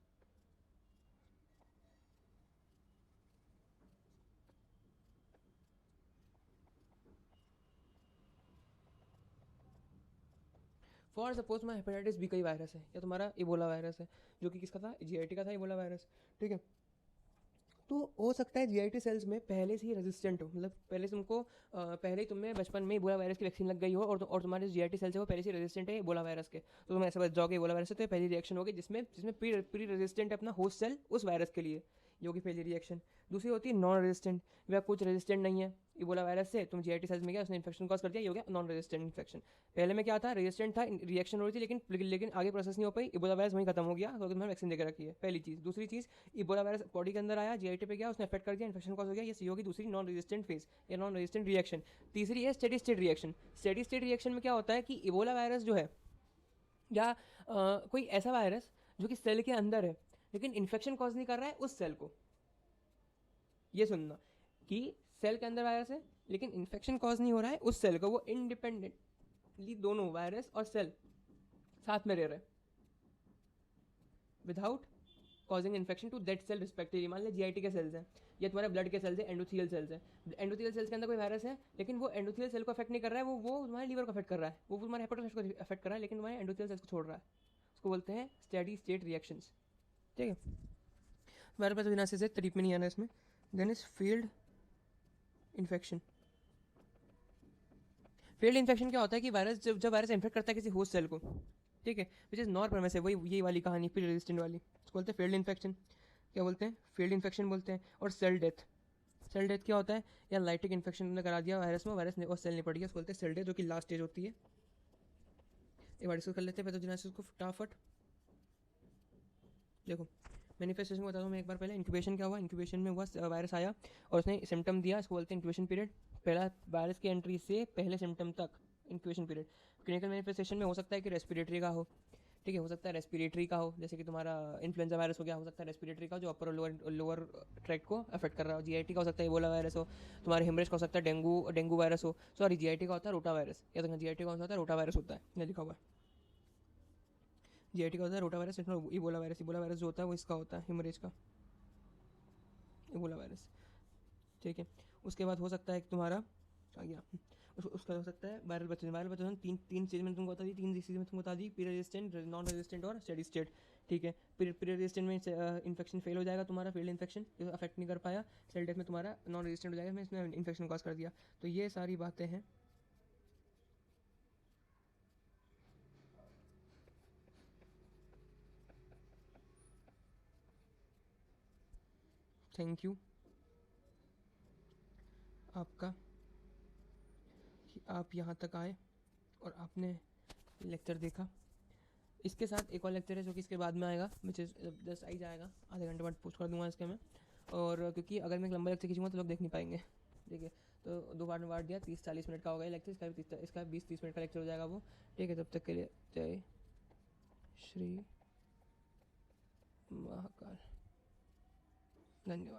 S1: फॉर सपोज मैं हेपेटाइटिस बी का ही वायरस है, या तुम्हारा इबोला वायरस है, जो कि किसका था, जीआईटी का था इबोला वायरस, ठीक है। तो हो सकता है जीआईटी सेल्स में पहले से ही रेजिस्टेंट हो, मतलब पहले से तुमको पहले ही तुम्हें बचपन में इबोला वायरस की वैक्सीन लग गई हो, और तुम्हारे जीआईटी सेल्स है वो पहले से रेजिस्टेंट है इबोला वायरस के, तो तुम ऐसे बच जाओगे इबोला वायरस से। तो पहली रिएक्शन होगी जिसमें जिसमें प्री रेजिस्टेंट है अपना होस्ट सेल उस वायरस के लिए, जो कि पहली रिएक्शन। दूसरी होती है नॉन रेजिस्टेंट, वह कुछ रेजिस्टेंट नहीं है इबोला वायरस से, तुम जीआईटी सेल्स में गया, उसने इन्फेक्शन कॉज कर दिया, ये हो गया नॉन रेजिस्टेंट इन्फेक्शन। पहले में क्या था, रेजिस्टेंट था, रिएक्शन हो रही थी, लेकिन आगे प्रोसेस नहीं हो पाई, इबोला वायरस वहीं खत्म हो गया, तो तुम्हें वैक्सीन देकर रखी है, पहली चीज़। दूसरी चीज़, इबोला वायरस बॉडी के अंदर आया, जीआईटी पे गया, उसने अफेक्ट कर दिया, इन्फेक्शन कॉज हो गया, ये सी होगी दूसरी नॉन रेजिस्टेंट फेज या नॉन रेजिस्टेंट रिएक्शन। तीसरी है steady state reaction. Steady state reaction में क्या होता है कि इबोला वायरस जो है, या कोई ऐसा वायरस जो कि सेल के अंदर है लेकिन इन्फेक्शन कॉज नहीं कर रहा है उस सेल को, ये सुनना कि सेल के अंदर वायरस है लेकिन इन्फेक्शन कॉज नहीं हो रहा है उस सेल को, वो इंडिपेंडेंटली दोनों वायरस और सेल साथ में रह रहे without causing infection to that cell respectively. मान लीजिए जीआईटी के सेल्स हैं, या तुम्हारे ब्लड के सेल्स हैं, एंडोथेलियल सेल्स हैं, एंडोथेलियल सेल्स के अंदर कोई वायरस है लेकिन वो एंडोथेलियल सेल को अफेक्ट नहीं कर रहा है, वो तुम्हारे लीवर को अफेक्ट कर रहा है, वो तुम्हारे हेपेटोसाइट्स को अफेक्ट कर रहा है, लेकिन तुम्हारे एंडोथेलियल सेल्स को छोड़ रहा है। उसको बोलते हैं स्टेडी स्टेट रिएक्शंस, ठीक है। हमारे पास बिना से ट्रीटमेंट नहीं आना इसमें। Then is field infection. Field infection क्या होता है कि वायरस जब वायरस इन्फेक्ट करता है किसी होस्ट सेल को, ठीक है, विच इज़ नॉर परमेसिव, वही यही वाली कहानी प्री रेजिस्टेंट वाली, उसको बोलते हैं फील्ड इन्फेक्शन। क्या बोलते हैं, फील्ड इन्फेक्शन बोलते हैं। और सेल डेथ, सेल डेथ क्या होता है, या लाइटिक इन्फेक्शन ने करा दिया वायरस में, वायरस और सेल निपट गया, उसको बोलते हैं सेल डेथ, जो कि लास्ट स्टेज होती है। एक बार डिस्कस कर लेते हैं पैथोजेनेसिस को फटाफट। देखो मैनिफेस्टेशन को बताता हूँ मैं एक बार पहले। इंक्यूबेशन क्या हुआ, इंक्यूबेशन में हुआ वायरस आया और उसने सिम्टम दिया, इसको बोलते हैं इंक्यूबेशन पीरियड। पहला वायरस की एंट्री से पहले सिम्टम तक इंक्यूबेशन पीरियड। क्लिनिकल मैनिफेस्टेशन में हो सकता है कि रेस्पिरेटरी का हो, ठीक है, हो सकता है रेस्पिरेटरी का हो, जैसे कि तुम्हारा इन्फ्लुएंजा वायरस हो गया, हो सकता है रेस्पिरेटरी का जो अपर और लोअर ट्रैक्ट को अफेक्ट कर रहा हो। जीआईटी का हो सकता है इबोला वायरस हो, तुम्हारे हेमरेज का हो सकता है डेंगू वायरस हो, सॉरी जीआईटी का होता है रोटा वायरस, या तो जीआईटी का होता है रोटा वायरस होता है, ये लिखा हुआ है। जीआईटी का होता है rota virus, Ebola virus, Ebola virus जो होता है वो इसका होता है हेमरेज का, इबोला वायरस, ठीक है। उसके बाद हो सकता है कि तुम्हारा आ गया, उसका हो सकता है वायरल पैथोजन। वायरल पैथोजन तीन तीन चीज़ में तुमको बता दी, तीन चीज़ में तुमको बता दी, प्री रेजिस्टेंट, नॉन रेजिस्टेंट और स्टेडी स्टेट, ठीक है। प्री रेजिस्टेंट में इन्फेक्शन फेल हो जाएगा तुम्हारा, फील्ड इन्फेक्शन अफेक्ट नहीं कर पाया। सेल डेथ में तुम्हारा नॉन रेजिस्टेंट हो जाएगा, इसमें इन्फेक्शन कॉज कर दिया। तो ये सारी बातें हैं। थैंक यू आपका कि आप यहाँ तक आए और आपने लेक्चर देखा। इसके साथ एक और लेक्चर है जो कि इसके बाद में आएगा, विच इज़ जस्ट आई जाएगा, आधे घंटे बाद पोस्ट कर दूंगा इसके मैं। और क्योंकि अगर मैं एक लंबा लेक्चर खींचूंगा तो लोग देख नहीं पाएंगे, ठीक है। तो दो बार में बांट दिया, 30-40 मिनट का होगा ये लेक्चर, इसका 20-30 मिनट का लेक्चर हो जाएगा वो, ठीक है। तब तक के लिए जय श्री महाकाल, धन्यवाद।